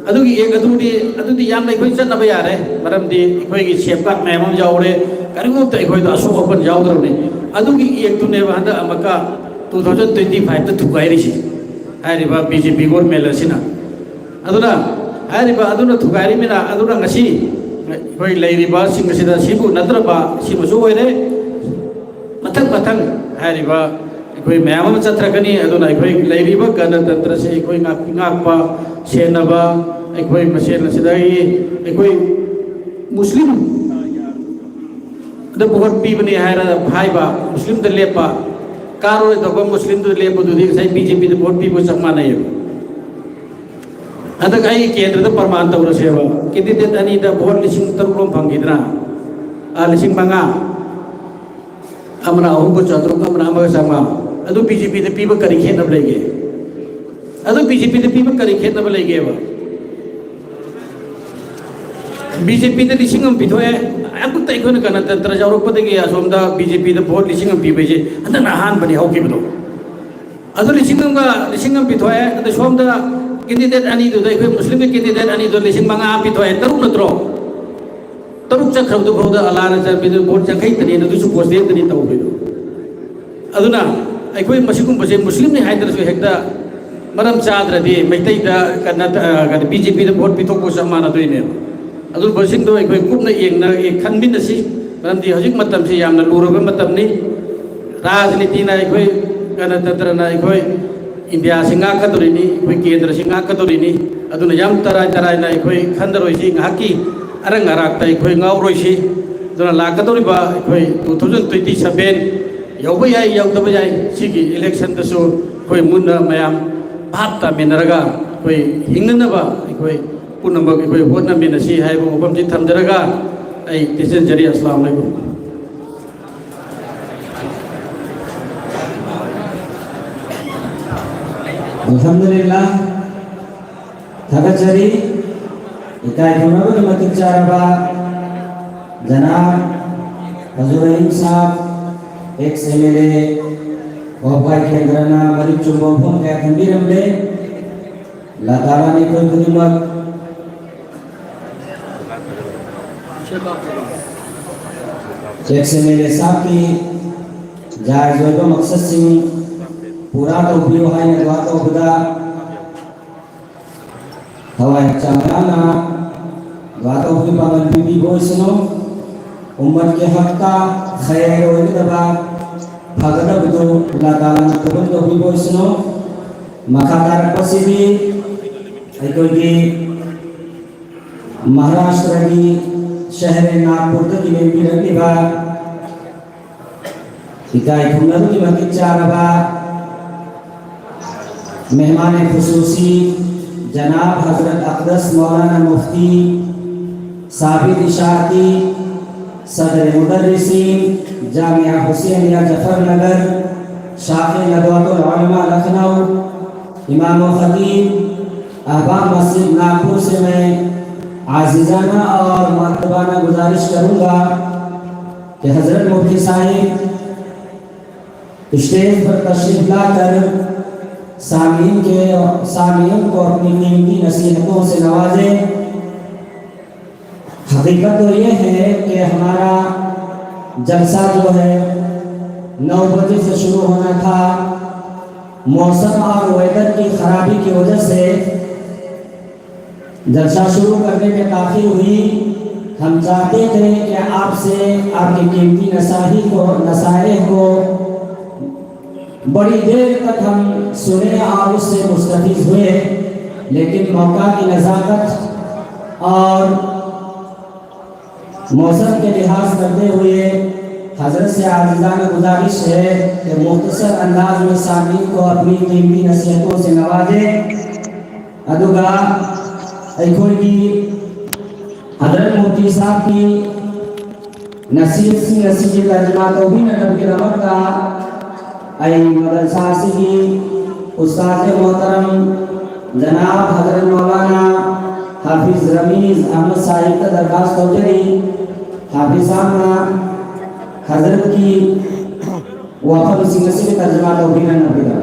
अदुगी एक अदुदी याम नै खोइ चनबा यारे मरमदी खोइ की सेपकाट मैम जाउरे करिगु त खोइ द असो ओपन जाउदरने अदुगी एक तुने बांदा अमका 2025 त थुगाइरिसि हैरिबा बीजेपी गवर्नमेंट लसिना अदुना हैरिबा अदुना थुगाइरि मिना अदुना ngasi खोइ लैरिबा सिंगसिदा सिबु नद्रबा सिमसु ओइरे मथंग मथंग हैरिबा कोई मैम चत्रकनी अदुना कोई लैरिबा गणतंत्र से कोई नाकपा सेनबा कोई मसेन सिदाई कोई मुस्लिम द बहुत पीबनी हैरा भाईबा मुस्लिम द लेपा कारो दबा मुस्लिम द लेपा दुदी सै बीजेपी द बहुत पीबो सकमाना है अदक आई केंद्र द प्रमाण तौर सेवा कैंडिडेट अनि द बहुत लिसिंग तरुलोम फंगिदना लिसिंग मंगा अमरा अहुको चतुर अमरा अमगा संगा अदु बीजेपी द पीबा करी खेतब लेगे अदु बीजेपी द पीबा करी खेतब लेगे बा बीजेपी द लिसिंग पिथोए अबु तै कोन गणतंत्र जाउरपदगी असोमदा बीजेपी द भोट लिसिंग पीबेजे अदन आहान बनि हौकिबदो अदु लिसिंग पिथोए अदु सोमदा कैंडिडेट अनि दु दै मुस्लिम कैंडिडेट अनि दु लिसिंग मंगा पिथोए तरुक नत्रो तरुक चख्रबदु भौदा अलाना चबिदु भोट चखै तनि नदुसु पोस्टे तनि तौबिदु अदुना अखोई मसिगुम बसे मुस्लिम ने हाइदरसु हेक्ता मरम चाद्रदि मैतै दा कना बीजेपी द भोट पिथोको समाना दोइने अदु बसिंग दो अखोई कुपना येंगना ए खनबिनसि मरमदि हजिक मतम से यामना लुरबा मतमनि राजनीतिना अखोई गणतंत्रना अखोई इंडिया से गाखदोरिनी अखोई केंद्र से गाखदोरिनी अदुना याम तराई तराइना अखोई खंदरोइसी गाकी अरंग अराक्ता अखोई गाउरोइसी अदुना लाकदोरिबा अखोई 2027 यौबा याई यौदबा याई सिगी इलेक्शन दसु अखोई मुन्ना मयाम भाप तामिनरगा अखोई हिंगनबा अखोई पुनमक अखोई होटनमिनसी हाइबो मफमसि थमजरगा आई तिसनजरी अस्सलाम वालेकुम
Alhamdulillah Thakachari Ikai Punaru Matik Charaba Janab Hazur Rahim Sahab ex-MLA Wabhai Kendrana Marib Chumbopon Kaya Khambi Ramle Latara ni Koi Khunimat ex-MLA Sahab ki Jai Zoiba Maksad Singh पूरा तो भी वहाँ ने दुआ तो खुदा हवाई चांगलाना दुआ तो भी पागल बीबी बोल सुनो उम्मत के हक का खैर और दबा भगत बुद्धो अल्लाह ताला ने कबूल तो भी बोल सुनो मखादार पसी भी एक की महाराष्ट्र की शहर नागपुर की में भी रहती बा इकाई खुनरू की मस्जिद चारबा मेहमान खुसूसी जनाब हजरत अक़दस मौलाना मुफ्ती साबिर इशाती सदर मुदर्रिसीन जामिया हुसैनिया जफरनगर शाफ़ी नदवातुल उलमा लखनऊ इमाम व खतीब अहबाब मस्जिद नागपुर से मैं आज़िज़ाना और मर्तबाना गुजारिश करूँगा कि हजरत मुफ्ती साहिब स्टेज पर तशरीफ लाकर सामीन को अपनी कीमती नसीहतों से नवाजें। हकीकत तो ये है कि हमारा जलसा जो है 9 बजे से शुरू होना था, मौसम और वेदर की खराबी की वजह से जलसा शुरू करने में ताख़ीर हुई। हम चाहते थे कि आपसे आपकी कीमती नसाइह को बड़ी देर तक हम सुने और उससे मुस्तफीज़ हुए, लेकिन मौका की नज़ाकत और मौसम के लिहाज करते हुए हज़रत से आज़िज़ाना गुजारिश है कि मुख्तसर अंदाज में सामीन को अपनी कीमती नसीहतों से नवाजें। अदुगा अखोई की हज़रत मुफ्ती साहब की नसीहत तर्जुमा तो भी नजर की रमत का आई मदरसा की उस्ताद मोहतरम जनाब हजरत मौलाना हाफिज रमीज अहमद साहिब का दरखास्त चौधरी हाफिज साहब हजरत की वफ़द सिंह से तर्जुमा तो भी नजर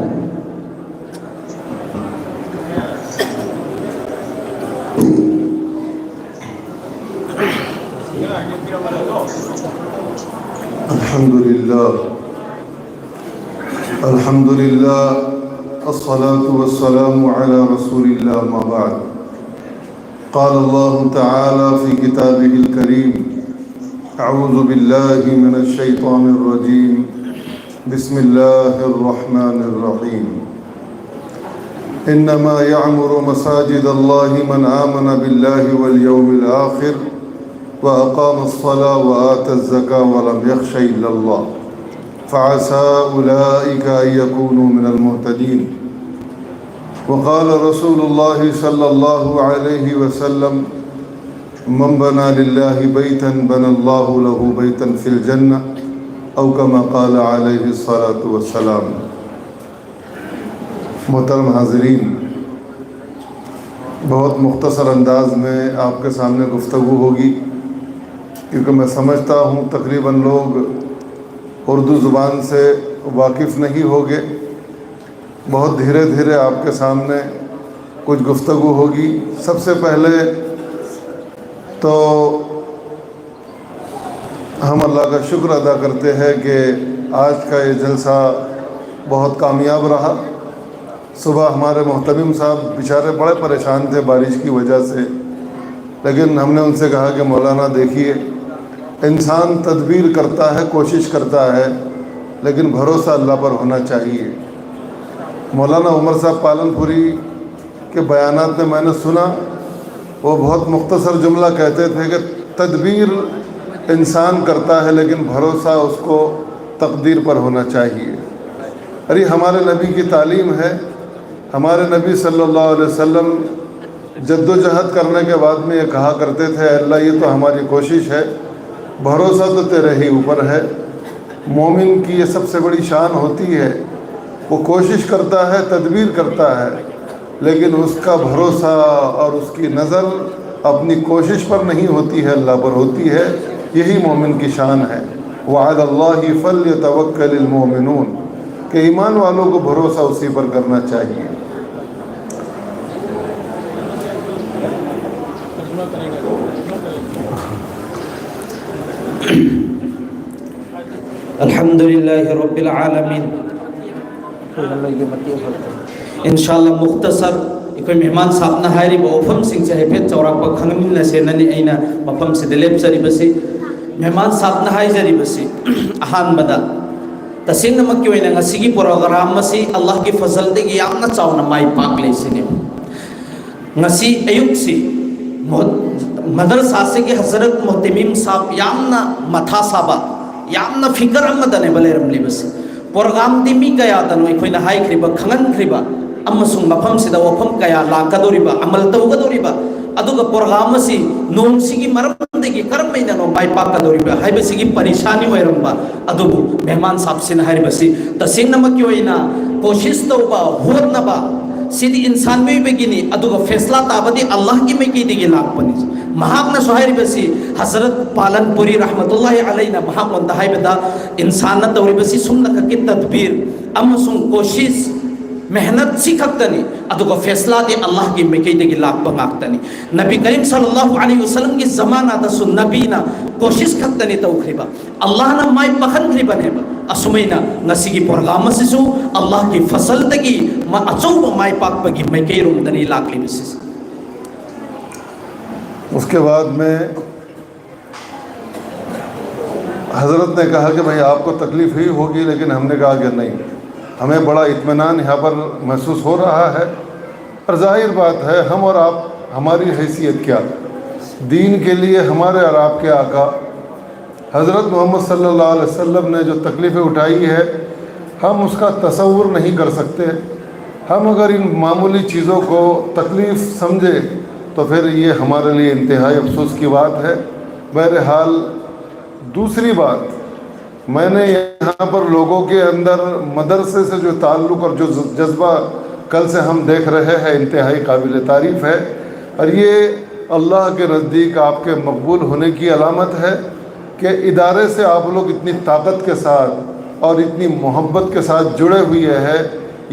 अल्हम्दुलिल्लाह अस्सलातु वस्सलामु अला रसूलिल्लाह मा बाद। क़ाल अल्लाहु तआला फ़ी किताबिहिल करीम अऊज़ु बिल्लाहि मिनश शैतानिर रजीम बिस्मिल्लाहिर रहमानिर रहीम। इन्नमा यअमुरु मसाजिदल्लाहि मन आमन बिल्लाहि वल यौमिल आखिर व अक़ामस्सलाह व आतज़्ज़का व लम यख़्श इल्लल्लाह फ़असा उलाइका यकूनु मिनल मुहतदीन। वक़ाल रसूलुल्लाहि सल्लल्लाहु अलैहि वसल्लम मन बना लिल्लाहि बैतन बनल्लाहु लहु बैतन फ़िल जन्नह औ कमा क़ाल अलैहि सलातु वस्सलाम। मोहतरम हाज़रीन, बहुत मुख्तसर अंदाज में आपके सामने गुफ्तगू होगी, क्योंकि मैं समझता हूँ तकरीबन लोग उर्दू ज़ुबान से वाकिफ़ नहीं होंगे। बहुत धीरे धीरे आपके सामने कुछ गुफ्तगू होगी। सबसे पहले तो हम अल्लाह का शुक्र अदा करते हैं कि आज का ये जलसा बहुत कामयाब रहा। सुबह हमारे मोहतमिम साहब बेचारे बड़े परेशान थे बारिश की वजह से, लेकिन हमने उनसे कहा कि मौलाना देखिए, इंसान तदबीर करता है, कोशिश करता है, लेकिन भरोसा अल्लाह पर होना चाहिए। मौलाना उमर साहब पालनपुरी के बयानात में मैंने सुना, वो बहुत मुख्तसर जुमला कहते थे कि तदबीर इंसान करता है लेकिन भरोसा उसको तकदीर पर होना चाहिए। अरे हमारे नबी की तालीम है, हमारे नबी सल्लल्लाहु अलैहि वसल्लम जद्दोजहद करने के बाद में ये कहा करते थे, अल्लाह ये तो हमारी कोशिश है, भरोसा तो तेरे ही ऊपर है। मोमिन की ये सबसे बड़ी शान होती है, वो कोशिश करता है, तदबीर करता है, लेकिन उसका भरोसा और उसकी नज़र अपनी कोशिश पर नहीं होती है, अल्लाह पर होती है। यही मोमिन की शान है। वअलल्लाहि फल्यतवक्कलिल मोमिनून, कि ईमान वालों को भरोसा उसी पर करना चाहिए।
अल्हम्दुलिल्लाहि रब्बिल आलमीन। इंशाअल्लाह मुख्तसर इकोई मेहमान साहब हाइरी वफम सिंह से हेफेट चौरापा खंगमिन सेननी ऐना मफम से लेपजरीबसी मेहमान साहब हाइजरीबसी अहानबदा तसेंगमक्की ओइना ngasiगी प्रोग्राम मसी अल्लाह की फजल देगी यामना चावना माई पाक लेसिने ngasi ayuk si मदरसा से की हजरत मोहतमीम साहब यामना मथा साबा यामना फिकर अमदने बलेरमली बसी प्रोग्राम दिमी कया तनो इखोइना हाइख्रिबा खंगनख्रिबा अमसुंग मफम सिदा वफम कया लाकदोरिबा अमल तौगदोरिबा अदुगा प्रोग्राम असी नोंसिगी मरमदेगी करमैना नो माई पाकदोरिबा हाइबसिगी परेशानी होइरंबा अदुबु मेहमान साहब सिन हाइबसी तसिंगनमक्की ओइना कोशिश तौबा होनबा सिदी इंसान में बेगिनी अदुगा फैसला ताबदी अल्लाह की में की दिगी लापनी महाकना सोहाइबसी हजरत पालनपुरी रहमतुल्लाहि अलैना महाकन दहाइबदा इंसान न तौरिबसी सुन्ना की तदबीर अमसुंग कोशिश मेहनत सिखतनी अदुगा फैसला दे अल्लाह की में की दिगी लाप बंगातनी नबी करीम सल्लल्लाहु अलैहि वसल्लम की जमाना दा सुन नबी ना कोशिश खतनी तौखरिबा अल्लाह ना माई पखन खरिबा ने असुमैना नसीगी प्रोग्राम सिसु अल्लाह की फसल तगी मा अचौब माई पाक पगी मैं के रूम दनी लाकली बिसिस।
उसके बाद में हजरत ने कहा कि भाई आपको तकलीफ़ ही होगी, लेकिन हमने कहा कि नहीं, हमें बड़ा इत्मीनान यहाँ पर महसूस हो रहा है। और जाहिर बात है हम और आप, हमारी हैसियत क्या, दीन के लिए हमारे और आपके आका हज़रत मोहम्मद सल्लल्लाहु अलैहि वसल्लम ने जो तकलीफ़ें उठाई है हम उसका तसव्वुर नहीं कर सकते। हम अगर इन मामूली चीज़ों को तकलीफ़ समझे तो फिर ये हमारे लिए इंतहाई अफसोस की बात है। बहरहाल दूसरी बात, मैंने यहाँ पर लोगों के अंदर मदरसे से जो ताल्लुक़ और जो जज्बा कल से हम देख रहे हैं इंतहाई काबिल तारीफ़ है, और ये अल्लाह के नज़दीक आपके मकबूल होने की अलामत है कि इदारे से आप लोग इतनी ताकत के साथ और इतनी मोहब्बत के साथ जुड़े हुए हैं।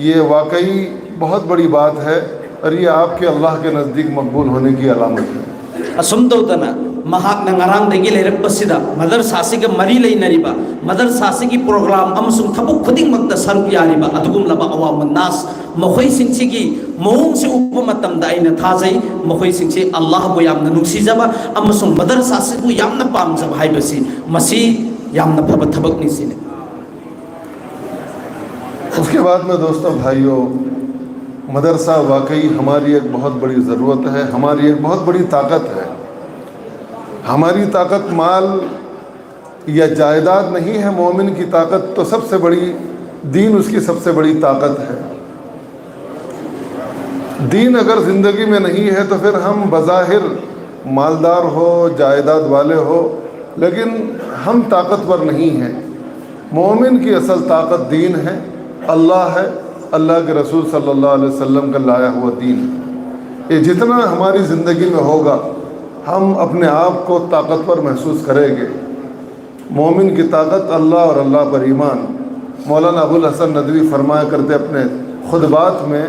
ये वाकई बहुत बड़ी बात है और ये आपके अल्लाह के नज़दीक मकबूल होने की अलामत है।
असुमदौतना महाक नंगारांग देगी लेरपसिदा मदरसासिग मरी लेनरिबा मदरसासिगी प्रोग्राम अमसुंग थबुक खुदिंग मक्ता सरुक यारिबा अदुगुम लबा अवाम नास मखोई सिंसिगी मोंग से उपमतम दाइना थाजै मखोई सिंसी अल्लाह बो यामना नुक्सिजबा अमसुंग मदरसासिगु यामना पामजब हाइबसी मसी यामना फब थबक निसिने।
उसके बाद में दोस्तों भाइयों, मदरसा वाकई हमारी एक बहुत बड़ी ज़रूरत है, हमारी एक बहुत बड़ी ताकत है। हमारी ताकत माल या जायदाद नहीं है, मोमिन की ताकत तो सबसे बड़ी दीन उसकी सबसे बड़ी ताकत है। दीन अगर ज़िंदगी में नहीं है तो फिर हम बज़ाहिर मालदार हो, जायदाद वाले हो, लेकिन हम ताकतवर नहीं हैं। मोमिन की असल ताकत दीन है, अल्लाह है, अल्लाह के रसूल सल्लल्लाहु अलैहि वसल्लम का लाया हुआ दीन। ये जितना हमारी ज़िंदगी में होगा हम अपने आप को ताकतवर महसूस करेंगे। मोमिन की ताकत अल्लाह और अल्लाह पर ईमान। मौलाना अबुल हसन नदवी फरमाया करते अपने खुतबात में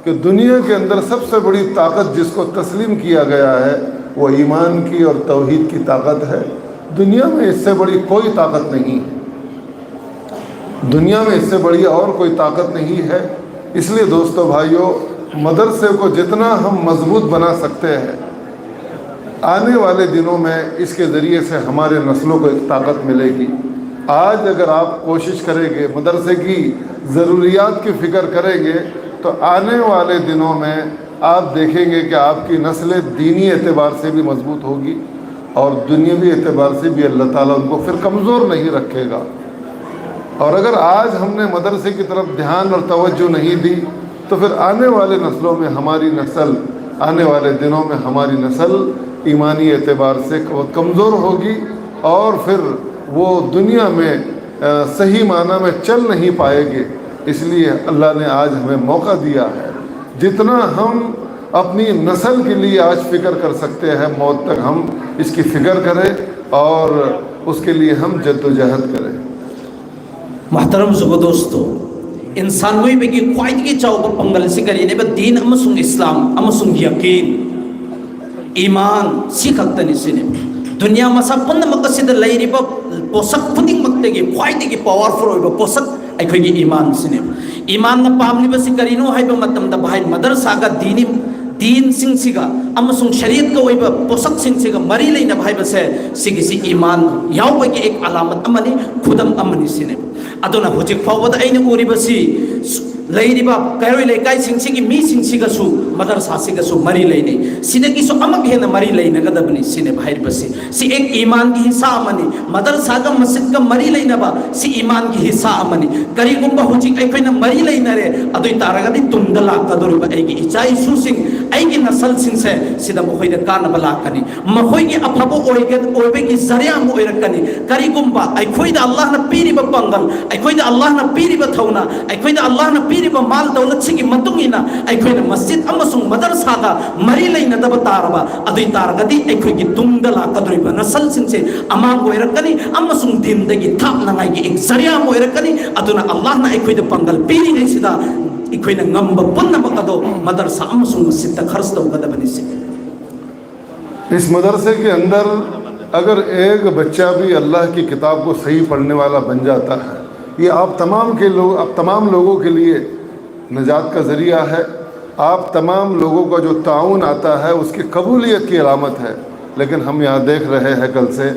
कि दुनिया के अंदर सबसे बड़ी ताकत जिसको तस्लीम किया गया है वो ईमान की और तौहीद की ताकत है। दुनिया में इससे बड़ी कोई ताकत नहीं है, दुनिया में इससे बड़ी और कोई ताकत नहीं है। इसलिए दोस्तों भाइयों, मदरसे को जितना हम मजबूत बना सकते हैं, आने वाले दिनों में इसके ज़रिए से हमारे नस्लों को एक ताकत मिलेगी। आज अगर आप कोशिश करेंगे, मदरसे की ज़रूरियात की फ़िक्र करेंगे, तो आने वाले दिनों में आप देखेंगे कि आपकी नस्लें दीनी एतबार से भी मजबूत होगी और दुनियावी एतबार से भी अल्लाह ताला उनको फिर कमज़ोर नहीं रखेगा। और अगर आज हमने मदरसे की तरफ ध्यान और तवज्जो नहीं दी तो फिर आने वाले नस्लों में हमारी नस्ल, आने वाले दिनों में हमारी नस्ल ईमानी एतबार से कमज़ोर होगी और फिर वो दुनिया में सही माना में चल नहीं पाएंगे। इसलिए अल्लाह ने आज हमें मौका दिया है, जितना हम अपनी नस्ल के लिए आज फ़िक्र कर सकते हैं, मौत तक हम इसकी फ़िक्र करें और उसके लिए हम जद्दोजहद करें।
महतरम जुगो दोस्तों, इंसान की ख्वाइदगी चाउब पंगल से करीने दीन अमसुंग इस्लाम अमसुंग यकीन ईमान सी खक्तनी सिने दुनिया मसा पुनमकसिद लैरिबा पोसक खुदिंगमक्तगी ख्वाइदगी पावरफुल होइबा पोसक अखोगी ईमान सिने ईमान न पामलिबसि करिनो हाइबा मतमदा भाई मदरसागा दीन सिंगसिगा अमसुंग शरीयत का होइबा पोसक सिंगसिगा मरी लेना भाइबसे सिगिसि ईमान यावबगी एक अलामत अमनि खुदम अमनि सिने अदुना हुजिक फावदा आइना उरिबसि लैरिबा कैरोई लेकाई सिंगसिगी मी सिंगसिगसु मदरसा सिगसु मरी लेने सिदगिसु अमग हेना मरी लेनगदबनि सिने भाइबसि सि एक ईमान की हिस्सा अमनि मदरसा का मस्जिद का मरी लेनबा सि ईमान की हिस्सा अमनि करिगुंबा हुजिक अखोइना मरी लेनरे अदुई तारगदि तुंदला कदुरबा एगी इचाई सुसिंग एगी नसल सिंगसे सिदा मखोइदा कानबा लाकनि मखोइगी अफबो ओइबेगी जरिया मु ओइरकनि करिगुंबा अखोइदा अल्लाह न पीरिबा पंगल अखोइदा अल्लाह न पीरिबा थौना अखोइदा अल्लाह न पीरिबा माल दौलत सिगी मतुंगिना अखोइना मस्जिद अमसुंग मदरसागा मरी लेनदबा तारबा अदुई तारगदि अखोइगी तुंदला कदुरबा नसल सिंगसे अमांग ओइरकनि अमसुंग दिनदगी थापनांगाइगी एक जरिया मु ओइरकनि अदुना अल्लाह न अखोइदा पंगल पीरिगे सिदा इखोइना ngamba पुन्नमक अदो मदरसा अमसुंग मस्जिद खर्च तौगदबनि से।
इस मदरसे के अंदर अगर एक बच्चा भी अल्लाह की किताब को सही पढ़ने वाला बन जाता है, ये आप तमाम लोगों के लिए निजात का ज़रिया है। आप तमाम लोगों का जो ताउन आता है उसकी कबूलियत की अलामत है। लेकिन हम यहाँ देख रहे हैं कल से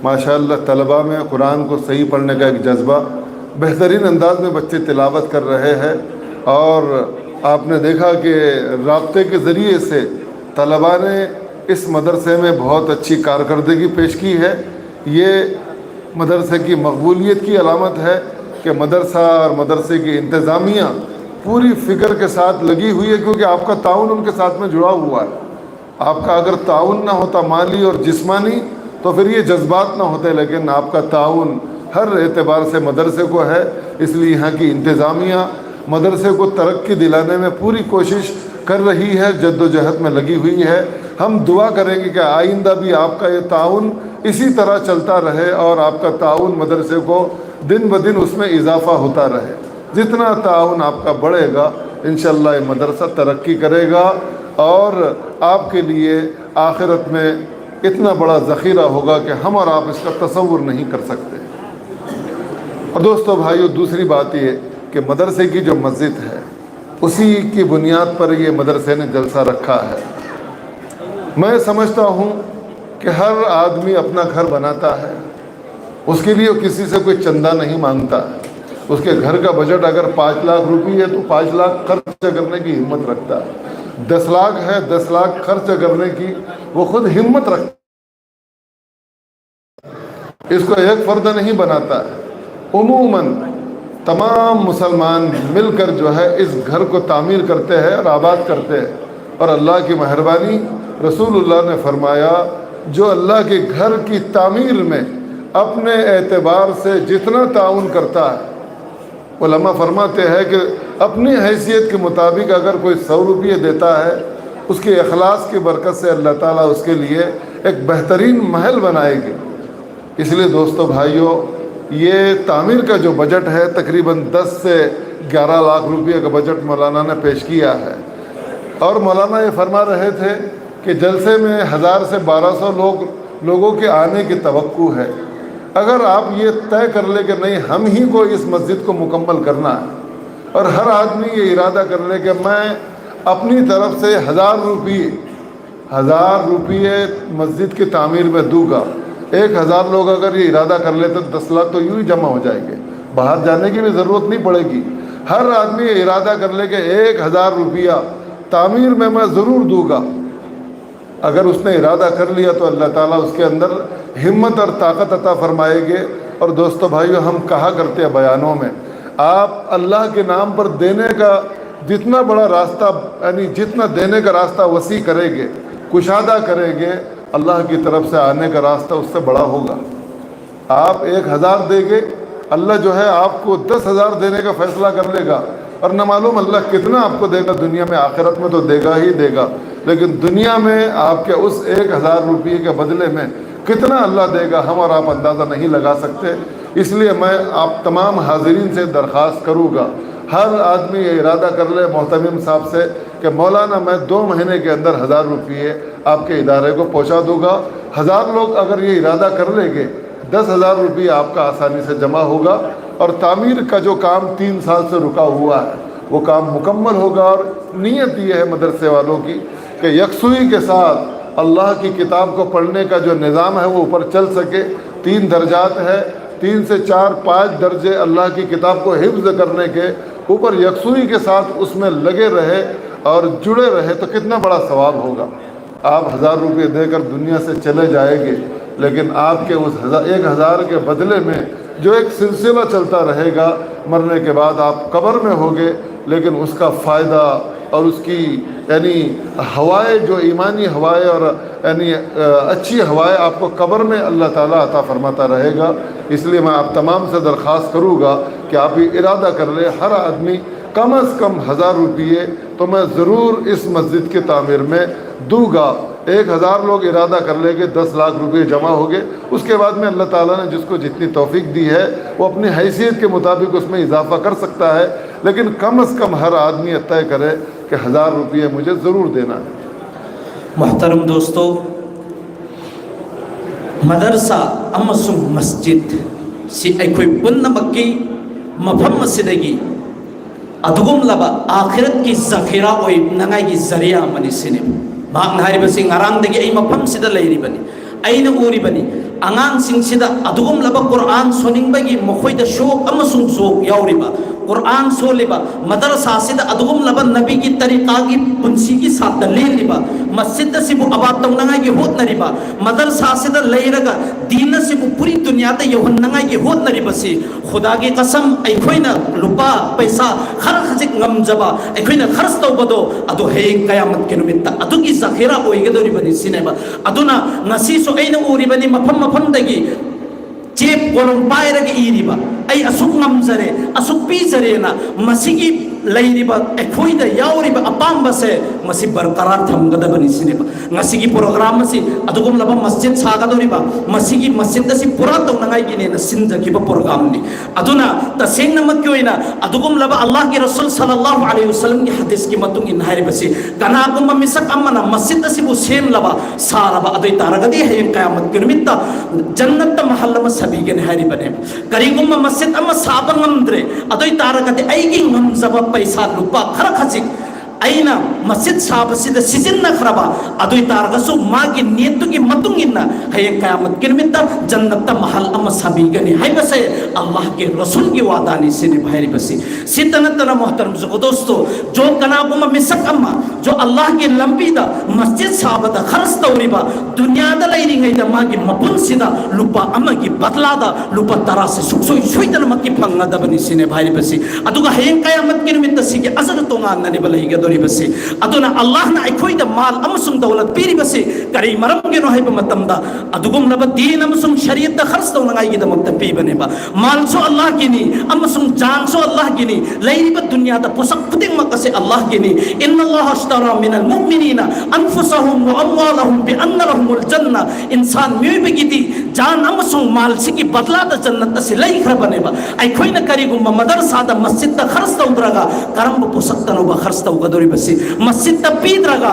माशाअल्लाह तलबा में कुरान को सही पढ़ने का एक जज्बा, बेहतरीन अंदाज में बच्चे तिलावत कर रहे हैं। और आपने देखा कि राब्ते के ज़रिए से तलबा ने इस मदरसे में बहुत अच्छी कारकर्दगी पेश की है। ये मदरसे की मकबूलियत की अलामत है कि मदरसा और मदरसे की इंतज़ामिया पूरी फ़िक्र के साथ लगी हुई है, क्योंकि आपका ताउन उनके साथ में जुड़ा हुआ है। आपका अगर ताउन ना होता माली और जिस्मानी तो फिर ये जज्बात ना होते, लेकिन आपका ताउन हर एतबार से मदरसे को है। इसलिए यहाँ की इंतज़ामिया मदरसे को तरक्की दिलाने में पूरी कोशिश कर रही है, जद्दोजहद में लगी हुई है। हम दुआ करेंगे कि आइंदा भी आपका ये ताउन इसी तरह चलता रहे और आपका ताउन मदरसे को दिन ब दिन उसमें इजाफ़ा होता रहे। जितना ताउन आपका बढ़ेगा इंशाअल्लाह ये मदरसा तरक्की करेगा और आपके लिए आखिरत में इतना बड़ा ज़ख़ीरा होगा कि हम और आप इसका तसव्वुर नहीं कर सकते। और दोस्तों भाइयों, दूसरी बात ये कि मदरसे की जो मस्जिद है उसी की बुनियाद पर ये मदरसे ने जलसा रखा है। मैं समझता हूँ कि हर आदमी अपना घर बनाता है, उसके लिए किसी से कोई चंदा नहीं मांगता। उसके घर का बजट अगर 5 लाख रुपये है तो 5 लाख खर्च करने की हिम्मत रखता है। 10 लाख है, 10 लाख खर्च करने की वो खुद हिम्मत रखता है। इसको एक फर्द नहीं बनाता है, उमूमन तमाम मुसलमान मिलकर जो है इस घर को तामीर करते हैं और आबाद करते हैं। और अल्लाह की मेहरबानी, रसूलुल्लाह ने फरमाया, जो अल्लाह के घर की तामीर में अपने एतबार से जितना ताउन करता है, उलमा फरमाते हैं कि अपनी हैसियत के मुताबिक अगर कोई 100 रुपये देता है, उसके अखलास की बरकत से अल्लाह ताला उसके लिए एक बेहतरीन महल बनाएगी। इसलिए दोस्तों भाइयों, ये तामीर का जो बजट है तकरीबन 10 से 11 लाख रुपये का बजट मौलाना ने पेश किया है। और मौलाना ये फरमा रहे थे कि जलसे में 1000 से 1200 लोगों के आने की तवक्कु है। अगर आप ये तय कर ले कि नहीं, हम ही को इस मस्जिद को मुकम्मल करना है और हर आदमी ये इरादा कर ले कि मैं अपनी तरफ से 1000 रुपये मस्जिद की तामीर में दूंगा, 1000 लोग अगर ये इरादा कर लेते तो 10 लाख तो यूं ही जमा हो जाएंगे, बाहर जाने की भी ज़रूरत नहीं पड़ेगी। हर आदमी ये इरादा कर ले कि 1000 रुपया तामीर में मैं ज़रूर दूंगा। अगर उसने इरादा कर लिया तो अल्लाह ताला उसके अंदर हिम्मत और ताकत अता फरमाएंगे। और दोस्तों भाइयों, हम कहा करते हैं बयानों में, आप अल्लाह के नाम पर देने का जितना बड़ा रास्ता, यानी जितना देने का रास्ता वसी करेंगे, कुशादा करेंगे, अल्लाह की तरफ से आने का रास्ता उससे बड़ा होगा। आप 1000 देंगे, अल्लाह जो है आपको 10,000 देने का फैसला कर लेगा। और न मालूम अल्लाह कितना आपको देगा दुनिया में, आखिरत में तो देगा ही देगा, लेकिन दुनिया में आपके उस 1000 रुपये के बदले में कितना अल्लाह देगा हम और आप अंदाज़ा नहीं लगा सकते। इसलिए मैं आप तमाम हाजिरीन से दरख्वास्त करूँगा, हर आदमी ये इरादा कर ले मोहतमिम साहब से कि मौलाना मैं 2 महीने के अंदर 1000 रुपये आपके इदारे को पहुँचा दूँगा। 1000 लोग अगर ये इरादा कर लेंगे, 10,000 रुपये आपका आसानी से जमा होगा और तामीर का जो काम 3 साल से रुका हुआ है वो काम मुकम्मल होगा। और नीयत ये है मदरसे वालों की कि यकसुई के साथ अल्लाह की किताब को पढ़ने का जो निज़ाम है वो ऊपर चल सके। 3 दर्जात है, 3 से 4, 5 दर्जे अल्लाह की किताब को हिफ्ज़ करने के ऊपर यकसुई के साथ उसमें लगे रहे और जुड़े रहे तो कितना बड़ा सवाब होगा। आप 1000 रुपये देकर दुनिया से चले जाएंगे, लेकिन आपके उस 1000 के बदले में जो एक सिलसिला चलता रहेगा, मरने के बाद आप कब्र में होगे, लेकिन उसका फ़ायदा और उसकी यानी हवाएं, जो ईमानी हवाएं और यानी अच्छी हवाएं आपको कब्र में अल्लाह ताला अता फरमाता रहेगा। इसलिए मैं आप तमाम से दरख्वास्त करूँगा कि आप ये इरादा कर ले, हर आदमी कम से कम 1000 रुपये तो मैं ज़रूर इस मस्जिद की तामीर में दूँगा। 1000 लोग इरादा कर लेंगे, 10 लाख रुपये जमा हो गए। उसके बाद में अल्लाह ताला ने जिसको जितनी तौफीक दी है वो अपनी हैसियत के मुताबिक उसमें इजाफा कर सकता है, लेकिन कम से कम हर आदमी तय करे कि 1000 रुपये मुझे ज़रूर देना है।
मोहतरम दोस्तों, मदरसा अमसुंग मस्जिद से अखोई पुन्नमक्की मफम असिदगी अदुगुमलबा आखिरत की ज़खीरा ओई नंगाई की ज़रिया मनी सिने मांग हारिबसी ngaraंगदगी आई मफम सिदा लेरिबनी आइना उरिबनी आंगांग सिंगसिदा अदुगुमलबा कुरान सोनिंगबगी मखोइदा शोक अमसुंग शोक याउरिबा कुरान सोलिबा मदरसा सिदा अदुगुमलबा नबी की तरीका की पुंसी की साथ लेलिबा मस्जिद सिबु अबात तौनंगाई की होतनरिबा मदरसा सिदा लेरगा दीन सिबु पूरी दुनिया ते यौहन्नंगाई की होतनरिबसी खुदा की कसम अखोइना लुपा पैसा खर खजिक ngमजबा अखोइना खर्च तौबदो अदु हे कयामत के नुमित्ता अदुगी ज़खीरा ओइगदोरिबनी सिनेबा अदुना नसीसो ऐना उरिबनी मफम मफम दगी चेप कोलम पायरगे इरिबा आई असुक ngमजरे असुक पीजरेना मसिगी लेरिबा अखोइदा याउरिबा अपाम्बसे मसि बरकरार थमगदबनी सिनेबा ngasiगी प्रोग्राम मसि अदुगुमलबा मस्जिद सागदोरिबा मसिगी मस्जिद दसि पुरा तौनंगाई गिने न सिंजकिबा प्रोग्राम नि अदुना तसेंगनमक्की ओइना अदुगुमलबा अल्लाह के रसूल सल्लल्लाहु अलैहि वसल्लम की हदीस की मतुंग इन हारिबसि कनागुम मिसक अमना मस्जिद दसिबु सेमलबा सारबा अदुइ तारगदि है कयामत के निमित्त जन्नत महल म सबिगे हारिबने करिगुम मस्जिद अम साबंगमद्रे अदुइ तारगदि आइगी ngमजबा पैसा लुपा खर खजिक आइना मस्जिद साबसिदा सिजिन्ना खरबा अदुइ तारगसु मागी नियतुगी मतुंगिन्ना हयें कयामत के निमित्त जन्नत महल अम सबिगनि हाइबसे अल्लाह के रसूल की वादानी सिने भाइरिबसी सितनतना मोहतरम दोस्तों जो कनागुम मिसक अम्मा जो अल्लाह के लंबीदा मस्जिद साबदा खर्च तौरिबा दुनियादा लैरिंगैदा मागी मपुनसिदा लुपा अमगी बदलादा लुपा तरासे सुक्सोई सुइदन मक्की फंगदबनि सिने भाइरिबसी अदुगा हयें कयामत के निमित्त सिगे अजर तोंगाननि बलैगदो अदुना अल्लाह ना अखोइदा माल अमसुंग दौलत पीरिबसे करी मरमगे नो हाइबा मतमदा अदुगुमलबा दीन अमसुंग शरीयत दा खर्च तौनंगाई गिदा मक्ता पीबनेबा माल सो अल्लाह गिनी अमसुंग जान सो अल्लाह गिनी लैरिबा दुनिया दा पुसक पुदिंग मक्कसे अल्लाह गिनी इन्नल्लाह अश्तरा मिनल मुमिनीना अनफुसहुम व अमवालहुम बिअन्न लहुमुल जन्ना इंसान मियबे गिदी जान अमसुंग माल सिकी बदला दा जन्नत से लै खरबनेबा अखोइना करिगुम मदरसा दा मस्जिद दा खर्च तौद्रगा करम पुसक तनोबा खर्च तौगदो फंगदोरिबसी मस्जिद पीद्रगा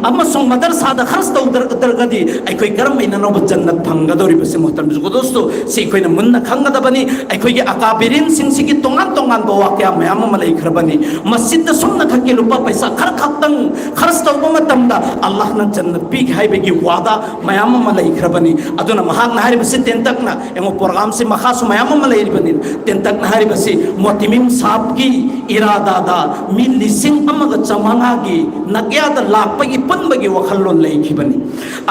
अमसों मदरसा खर्च तौदरगदी अखोई करम नौब जन्नत फंगदोरिबसी मोहतरम दोस्तों से अखोइना मुन्ना खंगदबनी अखोइगे अकाबिरिन सिंसिगी तोंगान तोंगान वाक्या मयाम अमा लेखरबनी मस्जिद सुमना खक्के लुपा पैसा खरखतंग खर्च तौब मतमदा अल्लाह न जन्नत पीग हाइबेगी वादा मयाम अमा लेखरबनी अदुना महाकना हारिबसी तेंतकना एंगो प्रोग्राम से मखासु मयाम अमा लेरिबनी तेंतकना हारिबसी मोतिमिम साहब की इरादा मी लिसिंग अमगा चमांगागी नग्यादा लापगी पनबगी वखल्लोन लेखिबनी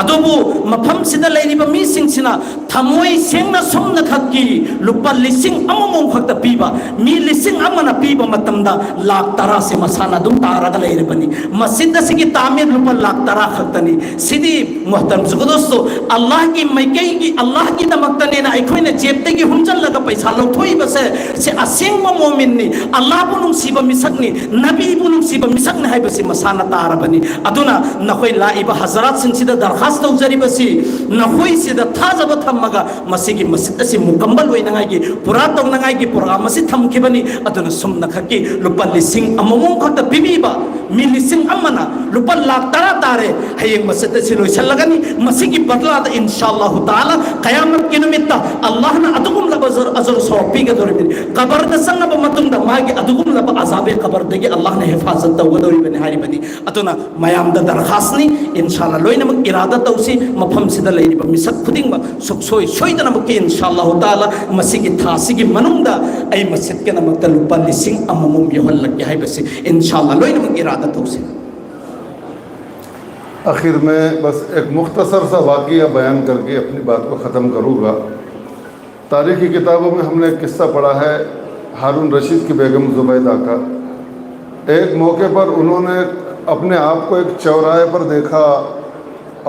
अदुबु मफम सिदा लेरिबा मी सिंगसिना थमोई सेंगना सोमना खक्की लुपा लिसिंग अममों खक्ता पीबा मी लिसिंग अमना पीबा मतमदा लाख तरा से मसाना दुम तारागा लेरिबनी मस्जिद सिगी तामीर लुपा लाख तरा खक्तनी सिदी मोहतरम दोस्तों अल्लाह की मैकई की अल्लाह की नमकतने ना अखोइना जेबदगी हुंजल लगा पैसा लौथोई बसे से असेंग मोमिननी अल्लाह बुनुं सिबा मिसकनी नबी बुनुं सिबा मिसकनी है बसे मसाना ताराबनी अदुना नखोई लाइबा हजरत सिंसिदा दरखास्त तौजरिबसी नखोई सिदा थाजब थमगा मसिगी मस्जिद से मुकम्मल होइनगाई पूरा तौनगाई प्रोग्राम मसि थमखिबनी अदुना सुमना खकी लुपा लिसिंग अममों खत पिबीबा मी लिसिंग अमना लुपा लाख तरा तारे हयेंग मस्जिद से लोइसलगनी मसिगी बदला इंशाअल्लाह ताला क़यामत के निमित्त अल्लाह ना अदुगुम लबजर अजर सोपीगा दोरिबनी कबर द संगब मतुंग मागी अदुगुम लब अजाबे कबर देगे अल्लाह ने हिफाजत तौगदोरिबनी हारिबनी अदुना मयाम द दरखास्तनी इंशाअल्लाह लोइनमक इरादा तौसी मफम सिदा लेरिबा मिसक खुदिंग सुखसोई सोइदनमक इंशाअल्लाह ताला मसिगी थासिगी मनुंगदा ऐ मस्जिद के नमक लुपा लिसिंग अममुम यहल्लक हाइबसी इंशाअल्लाह लोइनमक इरादा तौसी
आखिर में बस एक मुख्तसर सा वाक़या बयान करके अपनी बात को ख़त्म करूँगा। तारीख़ी किताबों में हमने एक किस्सा पढ़ा है हारून रशीद की बेगम ज़ुबैदा का। एक मौके पर उन्होंने अपने आप को एक चौराहे पर देखा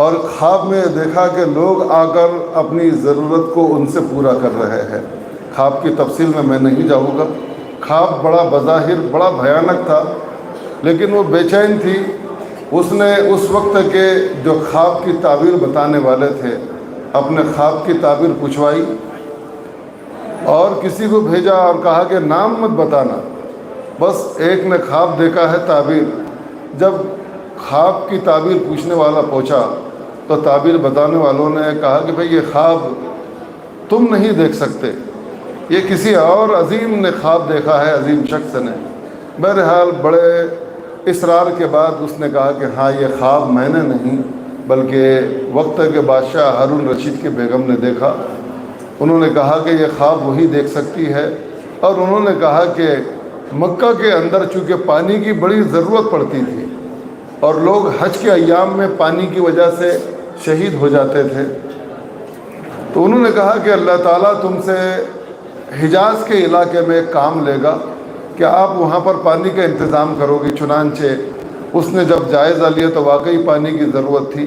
और ख्वाब में देखा कि लोग आकर अपनी ज़रूरत को उनसे पूरा कर रहे हैं। ख्वाब की तफसील में मैं नहीं जाऊँगा। ख्वाब बड़ा बज़ाहिर बड़ा भयानक था, लेकिन वो बेचैन थी। उसने उस वक्त के जो ख्वाब की ताबीर बताने वाले थे अपने ख्वाब की ताबीर पूछवाई और किसी को भेजा और कहा कि नाम मत बताना, बस एक ने ख्वाब देखा है ताबीर। जब ख्वाब की ताबीर पूछने वाला पहुंचा तो ताबीर बताने वालों ने कहा कि भाई ये ख्वाब तुम नहीं देख सकते, ये किसी और अजीम ने ख्वाब देखा है, अजीम शख्स ने। बहरहाल बड़े इसरार के बाद उसने कहा कि हाँ ये ख्वाब मैंने नहीं बल्कि वक्त के बादशाह हारून रशीद की बेगम ने देखा। उन्होंने कहा कि ये ख्वाब वही देख सकती है और उन्होंने कहा कि मक्का के अंदर चूँकि पानी की बड़ी ज़रूरत पड़ती थी और लोग हज के अय्याम में पानी की वजह से शहीद हो जाते थे, तो उन्होंने कहा कि अल्लाह ताला तुमसे हिजाज़ के इलाके में काम लेगा कि आप वहाँ पर पानी का इंतज़ाम करोगे। चुनांचे उसने जब जायज़ा लिया तो वाकई पानी की ज़रूरत थी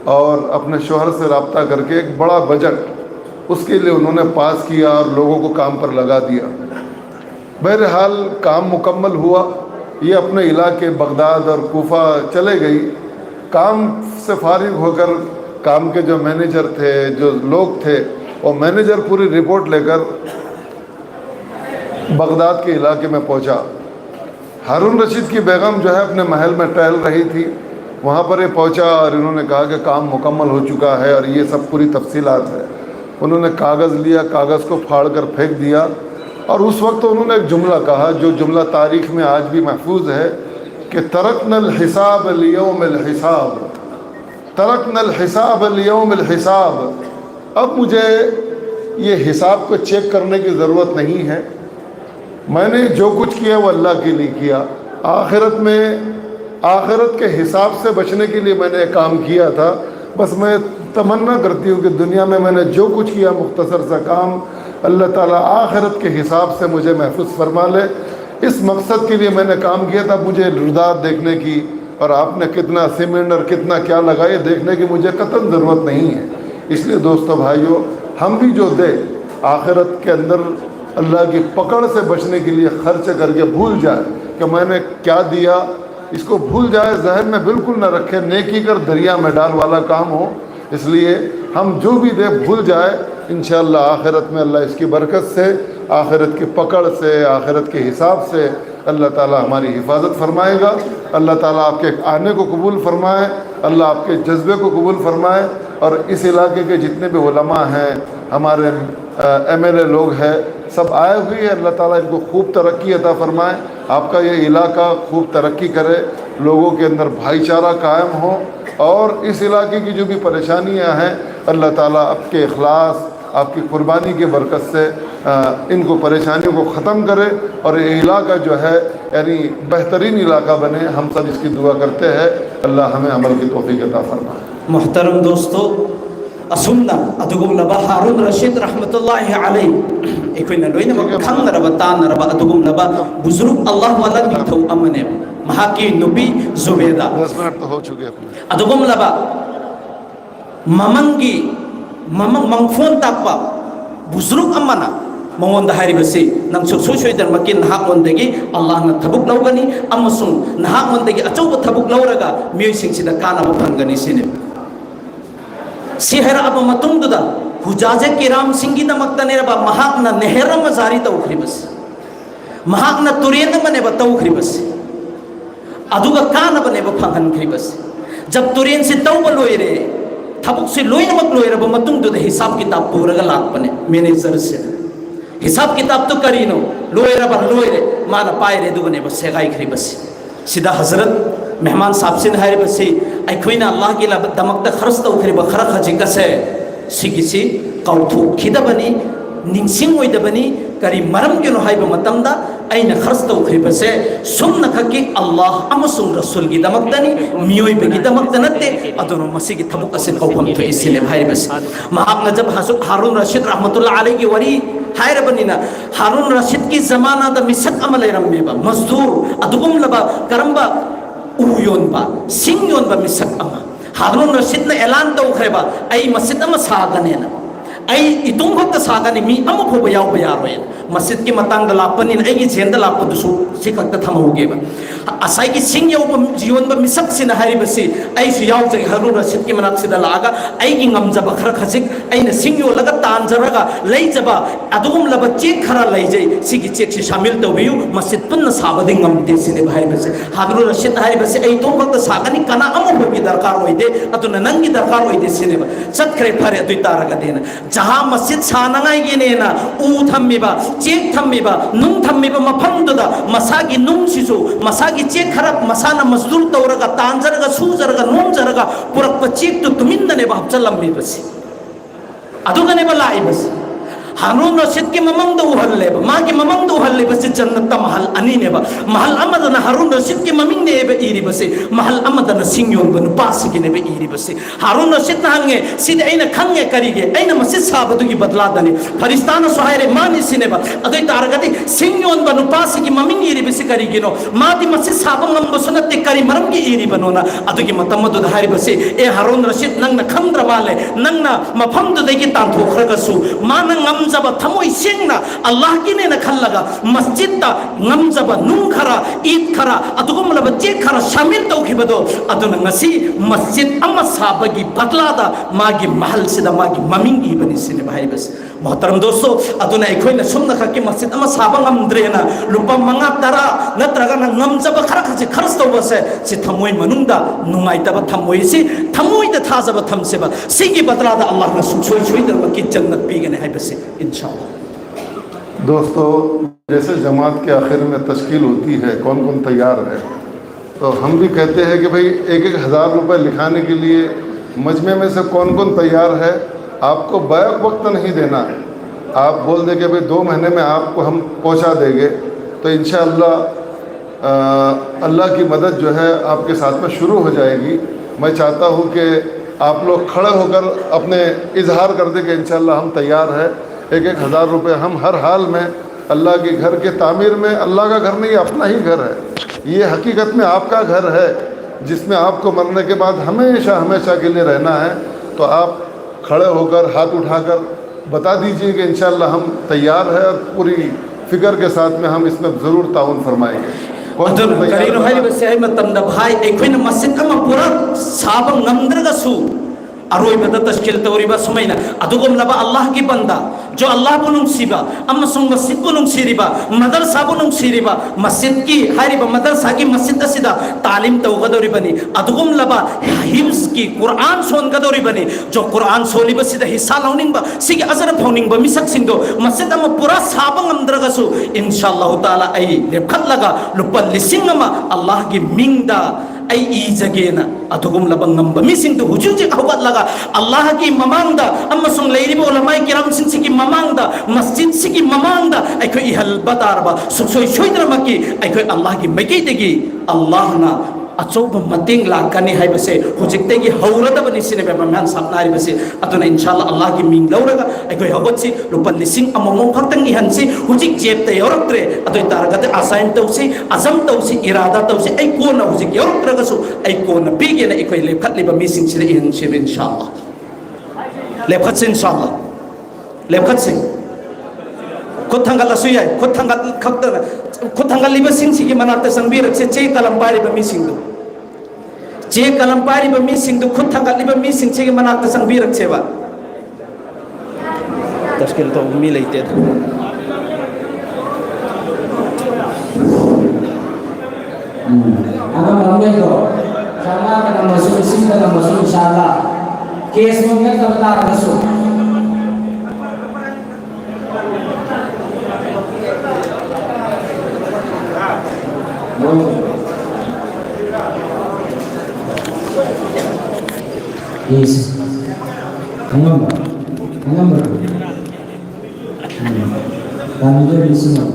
और अपने शोहर से रब्ता करके एक बड़ा बजट उसके लिए उन्होंने पास किया और लोगों को काम पर लगा दिया। बहरहाल काम मुकम्मल हुआ। ये अपने इलाके बगदाद और कूफा चले गई। काम से फारिग होकर काम के जो मैनेजर थे, जो लोग थे, वो मैनेजर पूरी रिपोर्ट लेकर बगदाद के इलाके में पहुंचा। हारून रशीद की बेगम जो है अपने महल में टहल रही थी, वहाँ पर ये पहुंचा और इन्होंने कहा कि काम मुकम्मल हो चुका है और ये सब पूरी तफसीलात है। उन्होंने कागज़ लिया, कागज़ को फाड़ कर फेंक दिया और उस वक्त उन्होंने एक जुमला कहा जो जुमला तारीख़ में आज भी महफूज है कि तरकनल हिसाब लियौमिल हिसाब, तरकनल हिसाब लियौमिल हिसाब। अब मुझे ये हिसाब को चेक करने की ज़रूरत नहीं है, मैंने जो कुछ किया वो अल्लाह के लिए किया। आखिरत के हिसाब से बचने के लिए मैंने काम किया था। बस मैं तमन्ना करती हूँ कि दुनिया में मैंने जो कुछ किया मुख्तसर सा काम, अल्लाह ताला आखिरत के हिसाब से मुझे महफूज फरमा ले। इस मकसद के लिए मैंने काम किया था। मुझे रुदात देखने की और आपने कितना सीमेंट और कितना क्या लगाए देखने की मुझे कतई ज़रूरत नहीं है। इसलिए दोस्तों भाइयों, हम भी जो दे आखिरत के अंदर अल्लाह की पकड़ से बचने के लिए खर्च करके भूल जाए कि मैंने क्या दिया, इसको भूल जाए, जहन में बिल्कुल न रखे, नेकी कर दरिया में डाल वाला काम हो। इसलिए हम जो भी दे भूल जाए, इंशाअल्लाह आखिरत में अल्लाह इसकी बरकत से, आखिरत की पकड़ से, आखिरत के हिसाब से अल्लाह ताला हमारी हिफाजत फरमाएगा। अल्लाह ताला आपके आने को कबूल फरमाए, अल्लाह आपके जज्बे को कबूल फरमाए। और इस इलाके के जितने भी उलमा हैं, हमारे MLA लोग हैं, सब आए हुए हैं, अल्लाह ताला इनको खूब तरक्की अता फरमाए। आपका ये इलाका खूब तरक्की करे, लोगों के अंदर भाईचारा कायम हो, और इस इलाके की जो भी परेशानियां हैं अल्लाह ताला आपके इखलास, आपकी कुर्बानी की बरकत से इनको परेशानियों को ख़त्म करे, और ये इलाका जो है यानी बेहतरीन इलाका बने। हम सब इसकी दुआ करते हैं, अल्लाह हमें अमल की तौफीक अता फरमाए।
मोहतरम दोस्तों, असुमना अदुगुमलबा हारून रशीद रहमतुल्लाहि अलैहि एकोइना लोइनमक खंगरबा तानरबा अदुगुमलबा बुजुर्ग अल्लाह वाला निथौ अमने महाकी नुबी जुबैदा
10 मिनट तो हो चुके अपने।
अदुगुमलबा ममंगी ममंग मंगफोन ताकपा बुजुर्ग अमना मंगोंदा हारिबसे नंग सोय सोयदर मकी नहाक ओंदगी अल्लाह न थबुक लौगनी अमसुंग नहाक ओंदगी अचौब थबुक लौरगा मियोइसिंगसिदा कानाबा फंगनी सिने सिहर अब मतुंगदा हुजाजे किराम सिंगी दमक्तनेरबा महाकना नेहरम जारी तौखरिबस महाकना तुरेन बनेबा तौखरिबस अदुगा कानाबनेबा फंगनखरिबस जब तुरेन से तौब लोइरे थबुक से लोइनमक लोइरबा मतुंगदा हिसाब किताब पुरगा लाकपने मैनेजर से हिसाब किताब तो करीनो लोइरबा लोइरे माना पाइरे दुगनेबा सेगाइखरिबस सिदा हजरत मेहमान साहब से हारिबसे अखोइना अल्लाह की दमकता खर्च तौखरिबा खरा खजिकसे सिगिसी कौथोखिदबनी निंसिंगोइदबनी करी मरम केनो हाइबा मतंदा अइना खर्च तौखरिबसे सुमना खकी अल्लाह अमसुंग रसूल की दमकतनी मियोइबे की दमकत नते अदनो मसी की थबुक असे कौफम तो इसिले हारिबसे महाकना जब हारून रशीद रहमतुल्लाह अलैहि की वरी हायरबनीना हारून रशीद की जमाना द मिसक अमल रम्मेबा मजदूर अदुगुमलबा करंबा उयोनबा सिंगयोनबा मिसक अमा हारून रशीद ने ऐलान तौखरेबा आई मस्जिद अमा सागनेना आई इतुम भक्त सागने मी अमा फोबा यावबा यारोय मस्जिद की मतंग लापनिन आई जेंद लापदुसु सिखत थमहोगेबा असाई की सिंग यावबा जीवनबा मिसक सिन हारिबसे आई सु यावजे हारून रशीद की मनाक सिदा लागा आई की ngमजबा खरा खजिक आइना सिंग यो लगा तानजरगा लैजबा अदुगुम लब चेक खरा लैजै सिगी चेक से शामिल तौबियु मस्जिद पुन्न साबदे ngमदे सिने हारिबसे हारून रशीद हारिबसे आई तुम भक्त सागनी कना अमा फोबी दरकार होइदे अदुना नंगी दरकार होइदे सिनेबा चतखरे फरे अदुइ तारगा देना जहां मस्जिद सानंगाई गेनेना उ थम्मिबा चेक थम्मिबा नुंग थम्मिबा मफंदुदा मसागी नुंग सिसु मसागी चेक खरब मसाना मजदूर तौरगा तांजरगा सूजरगा नोंजरगा पुरक चेक तो तुमिंदने हपचलम्मी बसी अदुगने बलाई बस हारून रशीद की ममंग उहल्लेबा मागी ममंग उहल्लेबसे जन्नत महल अनीनेबा महल अमदना हारून रशीद की ममिंग नेबे इरिबसे महल अमदना सिंगयोन नुपासी की नेबे इरिबसे हारून रशीद नहंगे सिदे आइना खंगे करिगे आइना मस्जिद साबदुगी बदलादने फरिस्ताना सोहायरे मानी सिनेबा अदुइ तारगति सिंगयोन नुपासी की ममिंग इरिबसे करिगिनो मादी मस्जिद साबम नंबसुनते करि मरम की इरिबनोना अदुगी मतमदु हारिबसे ए हारून रशीद नंगना खंद्र माले नंगना मफमदुदगी तांथोखरगसु मानंग ngमजबा थमोई सेंगना अल्लाह की ने खल्लगा मस्जिद ता ngमजबा नुंग खरा ईद खरा अदुगुमलबा चेक खरा शामिल तौखिबदो अदुना ngasi मस्जिद अमा साबगी बदलादा मागी महल सिदा मागी ममिंग इबनी सिने भाईबस मोहतरम दोस्तों अदुना एखोइना सुमना खकी मस्जिद अमा साबा ngमद्रेना लुपा मंगा तरा नत्रगा ngमजबा खरा खसे खर्च तौबसे सि थमोई मनुंगदा नुंगाइतबा थमोई सि थमोइदा थाजबा थमसेबा सिगी बदलादा अल्लाह न सुछोई छोइदर की जन्नत पीगने हाइबसे इंशाअल्लाह।
दोस्तों, जैसे जमात के आखिर में तश्कील होती है, कौन कौन तैयार है, तो हम भी कहते हैं कि भाई 1-1 हज़ार रुपये लिखाने के लिए मजमे में से कौन कौन तैयार है। आपको बैक वक्त नहीं देना है, आप बोल दें कि भाई 2 महीने में आपको हम पहुंचा देंगे, तो इंशाअल्लाह अल्लाह की मदद जो है आपके साथ में शुरू हो जाएगी। मैं चाहता हूं कि आप लोग खड़े होकर अपने इजहार कर दें कि इंशाअल्लाह हम तैयार है। 1-1 हज़ार रुपये हम हर हाल में अल्लाह के घर के तामीर में, अल्लाह का घर नहीं अपना ही घर है, ये हकीकत में आपका घर है जिसमें आपको मरने के बाद हमेशा हमेशा के लिए रहना है। तो आप खड़े होकर हाथ उठाकर बता दीजिए कि इंशाअल्लाह हम तैयार है और पूरी फिक्र के साथ में हम इसमें ज़रूर ताउन फरमाएंगे।
करीनो हाई बसे है मतम द भाई एखोइन मस्जिद अमा पूरा साब ngमद्रगसु अरोइबदा तस्किल तौरिबा सुमैना अदुगुमलबा अल्लाह की बंदा जो अल्लाह बु नुंसिबा अमसुंग मस्जिद बु नुंसिरिबा मदरसा बु नुंसिरिबा मस्जिद की हारिबा मदरसा की मस्जिद असिदा तालीम तौगदौरिबनी अदुगुमलबा हिफ्ज की कुरान सोनगदौरिबनी जो कुरान सोलिबा सिदा हिस्सा लौनिंगबा सिगी अजर फौनिंगबा मिसक सिंगो मस्जिद अम पूरा साबा ngamdragasu inshallah taala ai lepkhatlaga lupa lising ama Allah gi mingda ai ijagena atugum labang ngamba mising tu hujuji hawatlaga Allah gi mamangda amasung leiribo ulamai kiram sinsiki mamangda masjid siki mamangda ai ko ihal batarba suksoi shoidrama ki ai ko Allah gi meki degi Allah na अचौब मतेंग लाकने है बसे हुजिकते की हौरदा बनी सिने बेमान सापनारी बसे अतुना इंशाल्लाह अल्लाह की Ming लौरगा अखोय हगोची Rupan लिसिंग अमंगों खक्तंग इहनसी हुजिक जेबते योरक्त्रे अतोय तारगते assign तौसी अजम तौसी इरादा तौसी ऐ कोना हुजिक योरक्त्रगसु ऐ कोना बिगेना अखोय लेखतलिबा मिसिंग सिने इहनसी इंशाल्लाह लेखत इंशाल्लाह लेखत सिंह खुद थंगलसु याय खुद थंगल खक्तर खुद थंगलिबा सिंह की मनाते संबीरक से चे कलम पारी बमी सिंह चे कलम पारी बमी सिंह खुद थंगलिबा मी सिंह के मनाते संबीरक सेवा तस्किल तो मी लेते
Akan ramai ko karena akan masuk sini akan masuk insyaallah kes mungkin kebetar masuk yes enam kami juga di sini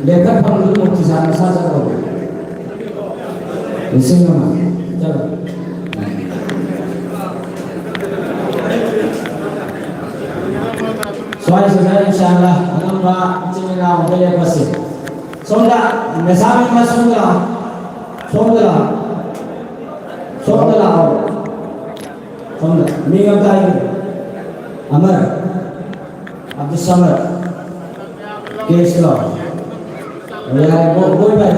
dekat perlu mukti sana saja kau di sini mana jalan soal saja insyaallah enam pak cina boleh pasti soalnya mesami masuklah soalnya Mingam Tahi Amar Abdul Samad Keslo ya boy bar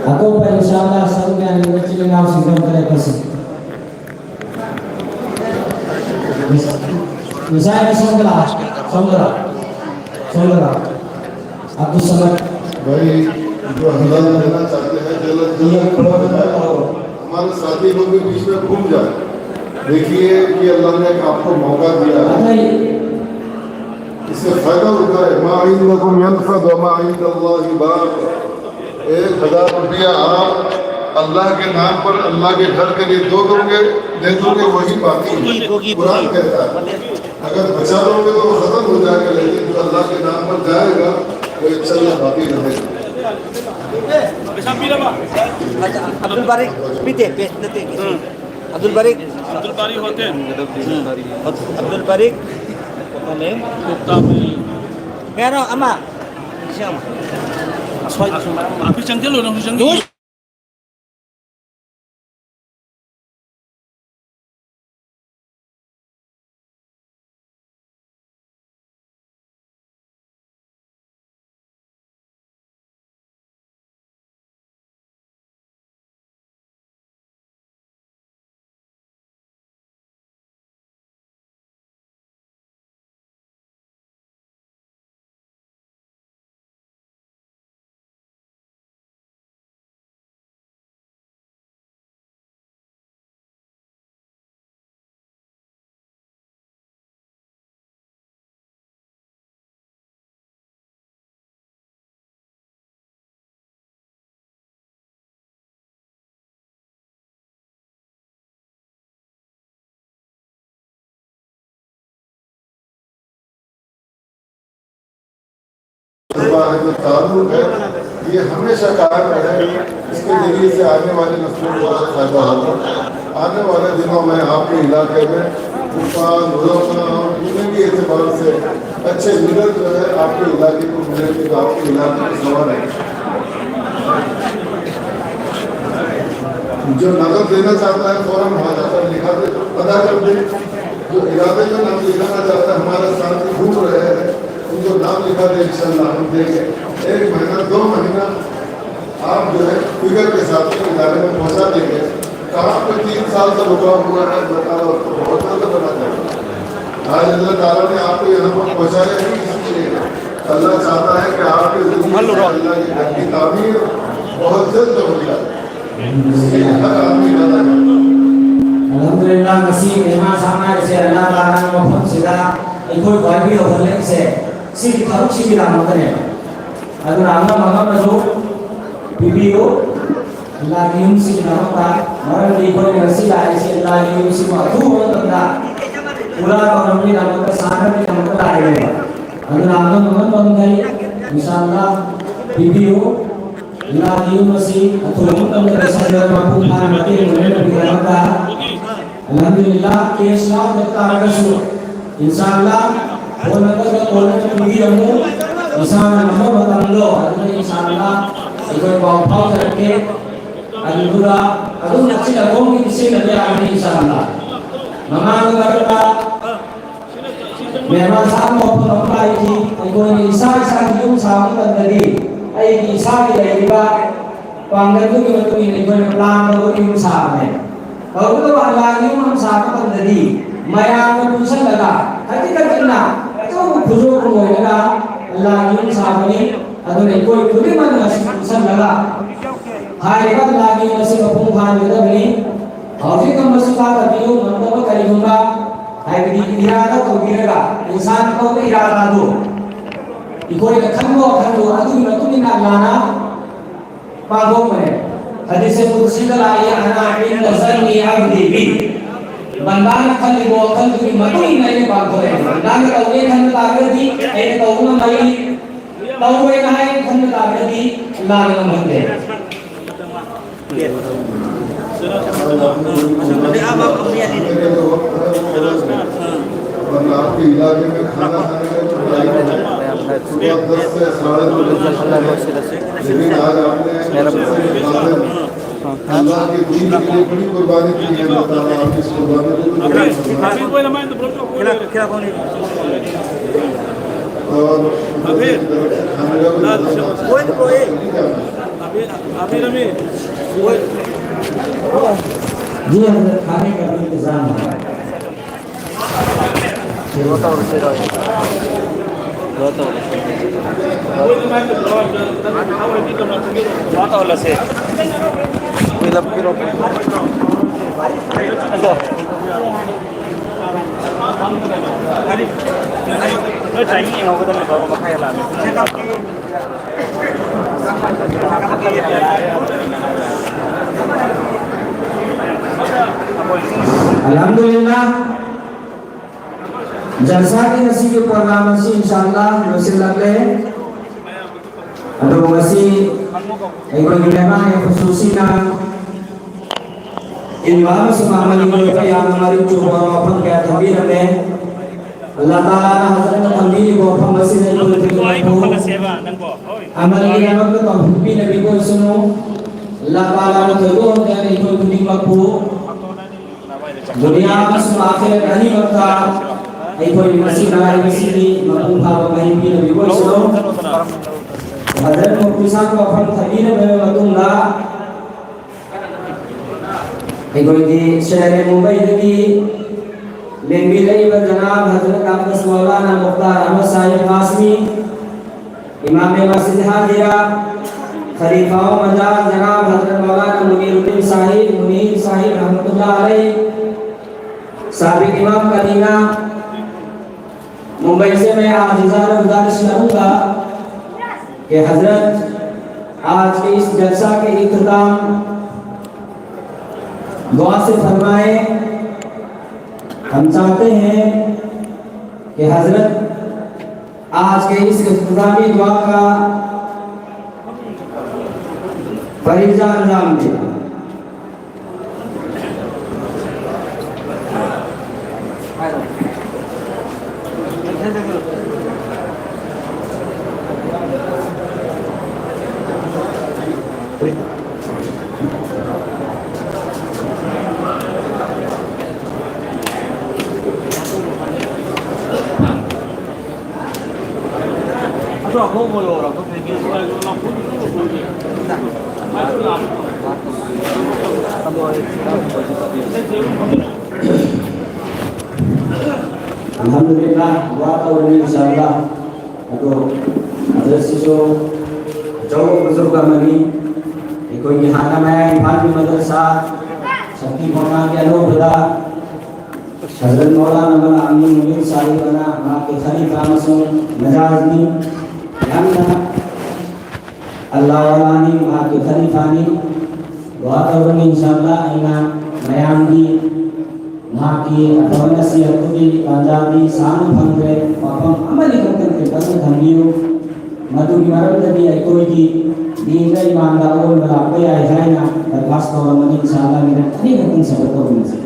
aku pada insyaallah sangga yang kecil ngau singkam kare pasi misalnya Sondra Abdul Samad
भाई जो हलाल देना चाहते हैं जल्द हमारे साथी लोग भी बीच में घूम जाए देखिए कि अल्लाह ने आपको मौका दिया है इससे फायदा उठाए माइंदकुम यनफद व माइंदल्लाहि बाक़ 1000 रुपया आप अल्लाह के नाम पर अल्लाह के घर के लिए दे दोगे वही बाकी कुरान कहता है अगर बचा लोगे तो वो खत्म हो जाएगा लेकिन जो अल्लाह के नाम पर जाएगा वो इंशाल्लाह बाकी रहेगा
अब्दुल बारिक पीते पेशनते अब्दुल बारिक होते अब्दुल बारिक हमें कह रहा अम्मा आप चंचल हो ना
जो ताल्लुक है ये हमेशा कायम रहे इसके जरिए से आने वाले नस्लों को बहुत फायदा होगा आने वाले दिनों में आपके इलाके में तूफान जितने भी एतबार से अच्छे लीडर जो है आपके इलाके को मिलेंगे तो आपके इलाके को सवाल है जो नकद देना चाहता है फौरन वहाँ पर लिखा दे अदा कर दे जो इरादे में नाम लिखाना चाहता है हमारे साथ घूम रहे हैं उनको नाम लिखा दे इंशाल्लाह हम देंगे 1 महीना 2 महीना आप जो है फिगर के साथ इदारे में पहुँचा देंगे। कहाँ पे 3 साल से रुका हुआ है बताओ, तो बहुत जल्द बना जाएगा। आज अल्लाह ताला ने आपको यहाँ पर पहुँचाया है, इसलिए अल्लाह चाहता है कि आपके ज़िंदगी में अल्लाह की घर की तामीर बहुत जल्द हो जाए। इसलिए हर आदमी जाना है।
Alhamdulillah masih memang sama saya Allah Taala maupun sudah ikut bagi oleh saya si kalau si bilang macam ni. Aduh nama mama baru video lagi si nama tak orang di ikut nasi lagi si lagi si waktu orang tak pulang orang ni nama kesana ni nama lagi. Aduh nama mama baru dari misalnya video lagi masih atau orang tak sadar mampu mati mulai berjalan tak. Alhamdulillah keslah berkata rasul insyaallah orang kita orang tinggi ilmu insyaallah nama batanglo aduna insyaallah ikut bawa terke aduna aduna nak sila kong isi lagi ada insyaallah mama berkata memang sama penumpang ini ikut isa hidup sama tadi ai isa dari ba pangkat tu kita ini ikut plan baru hidup sama kalau kita lagi orang sama tadi maya putusan lagi hati terkena itu putus rumah lagi sama ni atau ikut ikut mana masih putusan lagi hari kan lagi masih kepungkan kita ni hari kan masih pada biu mantap kali guna hari di irada atau irada insan kau irada tu ikut kanbo adu itu ni nak lana pagong mana hadis qudsi kala ya ana inda zanni abdi bi bandana khali bo khali ki matu nai ba ko re bandana ka we khan ta ga di ai to na mai to we na hai khan ta ga di la na mande
वरना आपके इलाके में खाना खाने का सुबह 10 से 10:30 लेकिन आज आपने अल्लाह के दीन के लिए बड़ी कुर्बानी की है। अल्लाह ताला आपकी इस कुर्बानी को और
जी हजरत खाने का इंतजाम है Alhamdulillah जलसा की नसीब प्रोग्राम से इंशाअल्लाह वसीला ले अदो मसी एक मेहमान है खुसूसी ना इन वालों से मामले में या हमारी जो अपन क्या तबीर में अल्लाह ताला ने हजरत तंबीर को अपन मसीह ने बोल दिया अमल की अमल तो हुक्मी नबी को सुनो अल्लाह ताला ने तो होते हैं तो दुनिया को दुनिया में आखिरत नहीं होता कोई मसीह ना मसीह की मकुफा वही भी नबी को सुनो हजरत मुक्तिसा को अपन तबीर में मतुंगा कोई की शहर मुंबई की लेंगी रही व जनाब हजरत अब्बास मौलाना मुख्तार अहमद साहिब कासमी इमाम मस्जिद हाजिरा खलीफाओं मजार जनाब हजरत मौलाना मुनीरुद्दीन साहिब रहमतुल्लाह अलैह साबिक इमाम कदीना मुंबई से मैं आज गुजारिश करूंगा कि हजरत आज के इस जलसा के इख्तिताम दुआ से फरमाए। हम चाहते हैं कि हजरत आज के इस इख्तितामी दुआ का फरीजा अंजाम दे। Alhamdulillah, wa ta'ala insyaallah. Aduh, ada siso jauh besar kami. Ikut hana mai Imam Madrasah Sakti Mona ke alo beda. Hazrat Maulana Mala Amin Mudir Sahib bana ma ke khalifah masuk Najaz ni. Yamna Allah wala ni ma ke khalifah ni. Wa ta'ala insyaallah ina mayam di माकी अथवा सियातुबी पंजाबी सानु फंगरे पापम अमली करते के बस धमियो मधु की मरदबी आई कोई की दीन का ईमानदार और मलाके आए हैं ना दरखास्त और मन इंशाअल्लाह मेरे अनेक दिन से बतो में से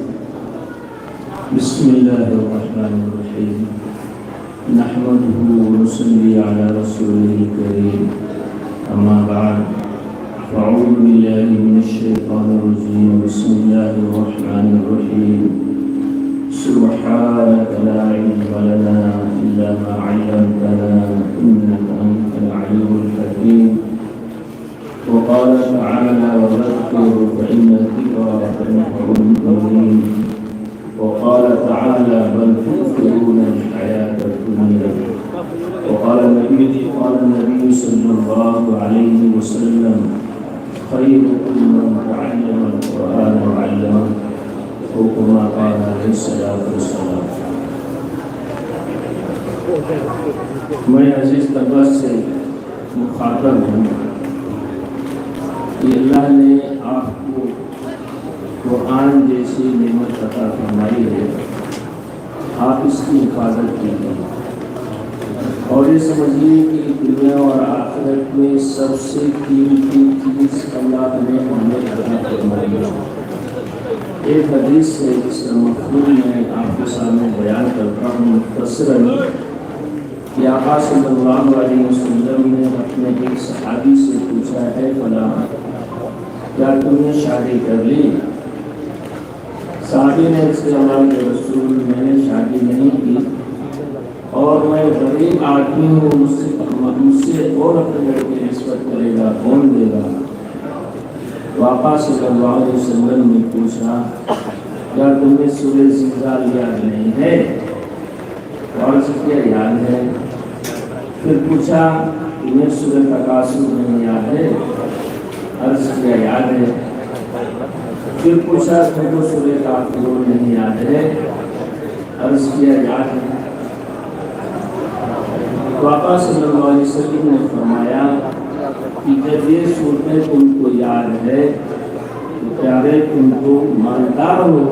बिस्मिल्लाहिर्रहमानिर्रहीम नहमदुहु व नुसल्ली अला रसूलिल करीम अम्मा बाद फ़अऊज़ु बिल्लाहि मिनश शैतानिर रजीम बिस्मिल्लाहिर्रहमानिर्रहीम سبحانك لا علم لنا إلا ما علمتنا إنك أنت العليم الحكيم وقال تعالى وذكر فإن الذكرى تنفع المؤمنين وقال تعالى بل تؤثرون الحياة الدنيا وقال النبي صلى الله عليه وسلم خيركم من تعلم القرآن وعلمه وكما قال عليه الصلاة والسلام मैं अजीज तबस से मुखातब हूँ कि अल्लाह ने आपको कुरान जैसी नेमत अता फरमाई है, आप इसकी हिफाजत कीजिए और ये समझिए कि दुनिया और आखिरत में सबसे कीमती चीज़ अल्लाह ने हमें अता फरमाई है। एक हदीस है जिसका मफ़हूम मैं आपके सामने बयान करता हूँ मुख्तसरन कि आका सल्लल्लाहु अलैहि वसल्लम ने अपने एक सहाबी से पूछा है फला क्या तुमने शादी कर ली? सहाबी ने इसके अल्लाह के रसूल मैंने शादी नहीं की और मैं गरीब आदमी हूँ, मुझसे और अपने लड़के रिश्वत करेगा कौन देगा? वाक़ा सल्लल्लाहु अलैहि वसल्लम ने पूछा क्या तुम्हें सूरह ज़िलज़ाल याद नहीं है? और क्या याद है? फिर पूछा तुम्हें सूरह तकासुर नहीं याद है? अर्ज़ किया याद है। फिर पूछा तुमको सूरह काफ़िरून नहीं याद है? अर्ज़ किया याद है। वाक़ा सल्लल्लाहु अलैहि वसल्लम ने फरमाया कि जब ये सूरतें तुमको याद है तो प्यारे तुमको मानदार हो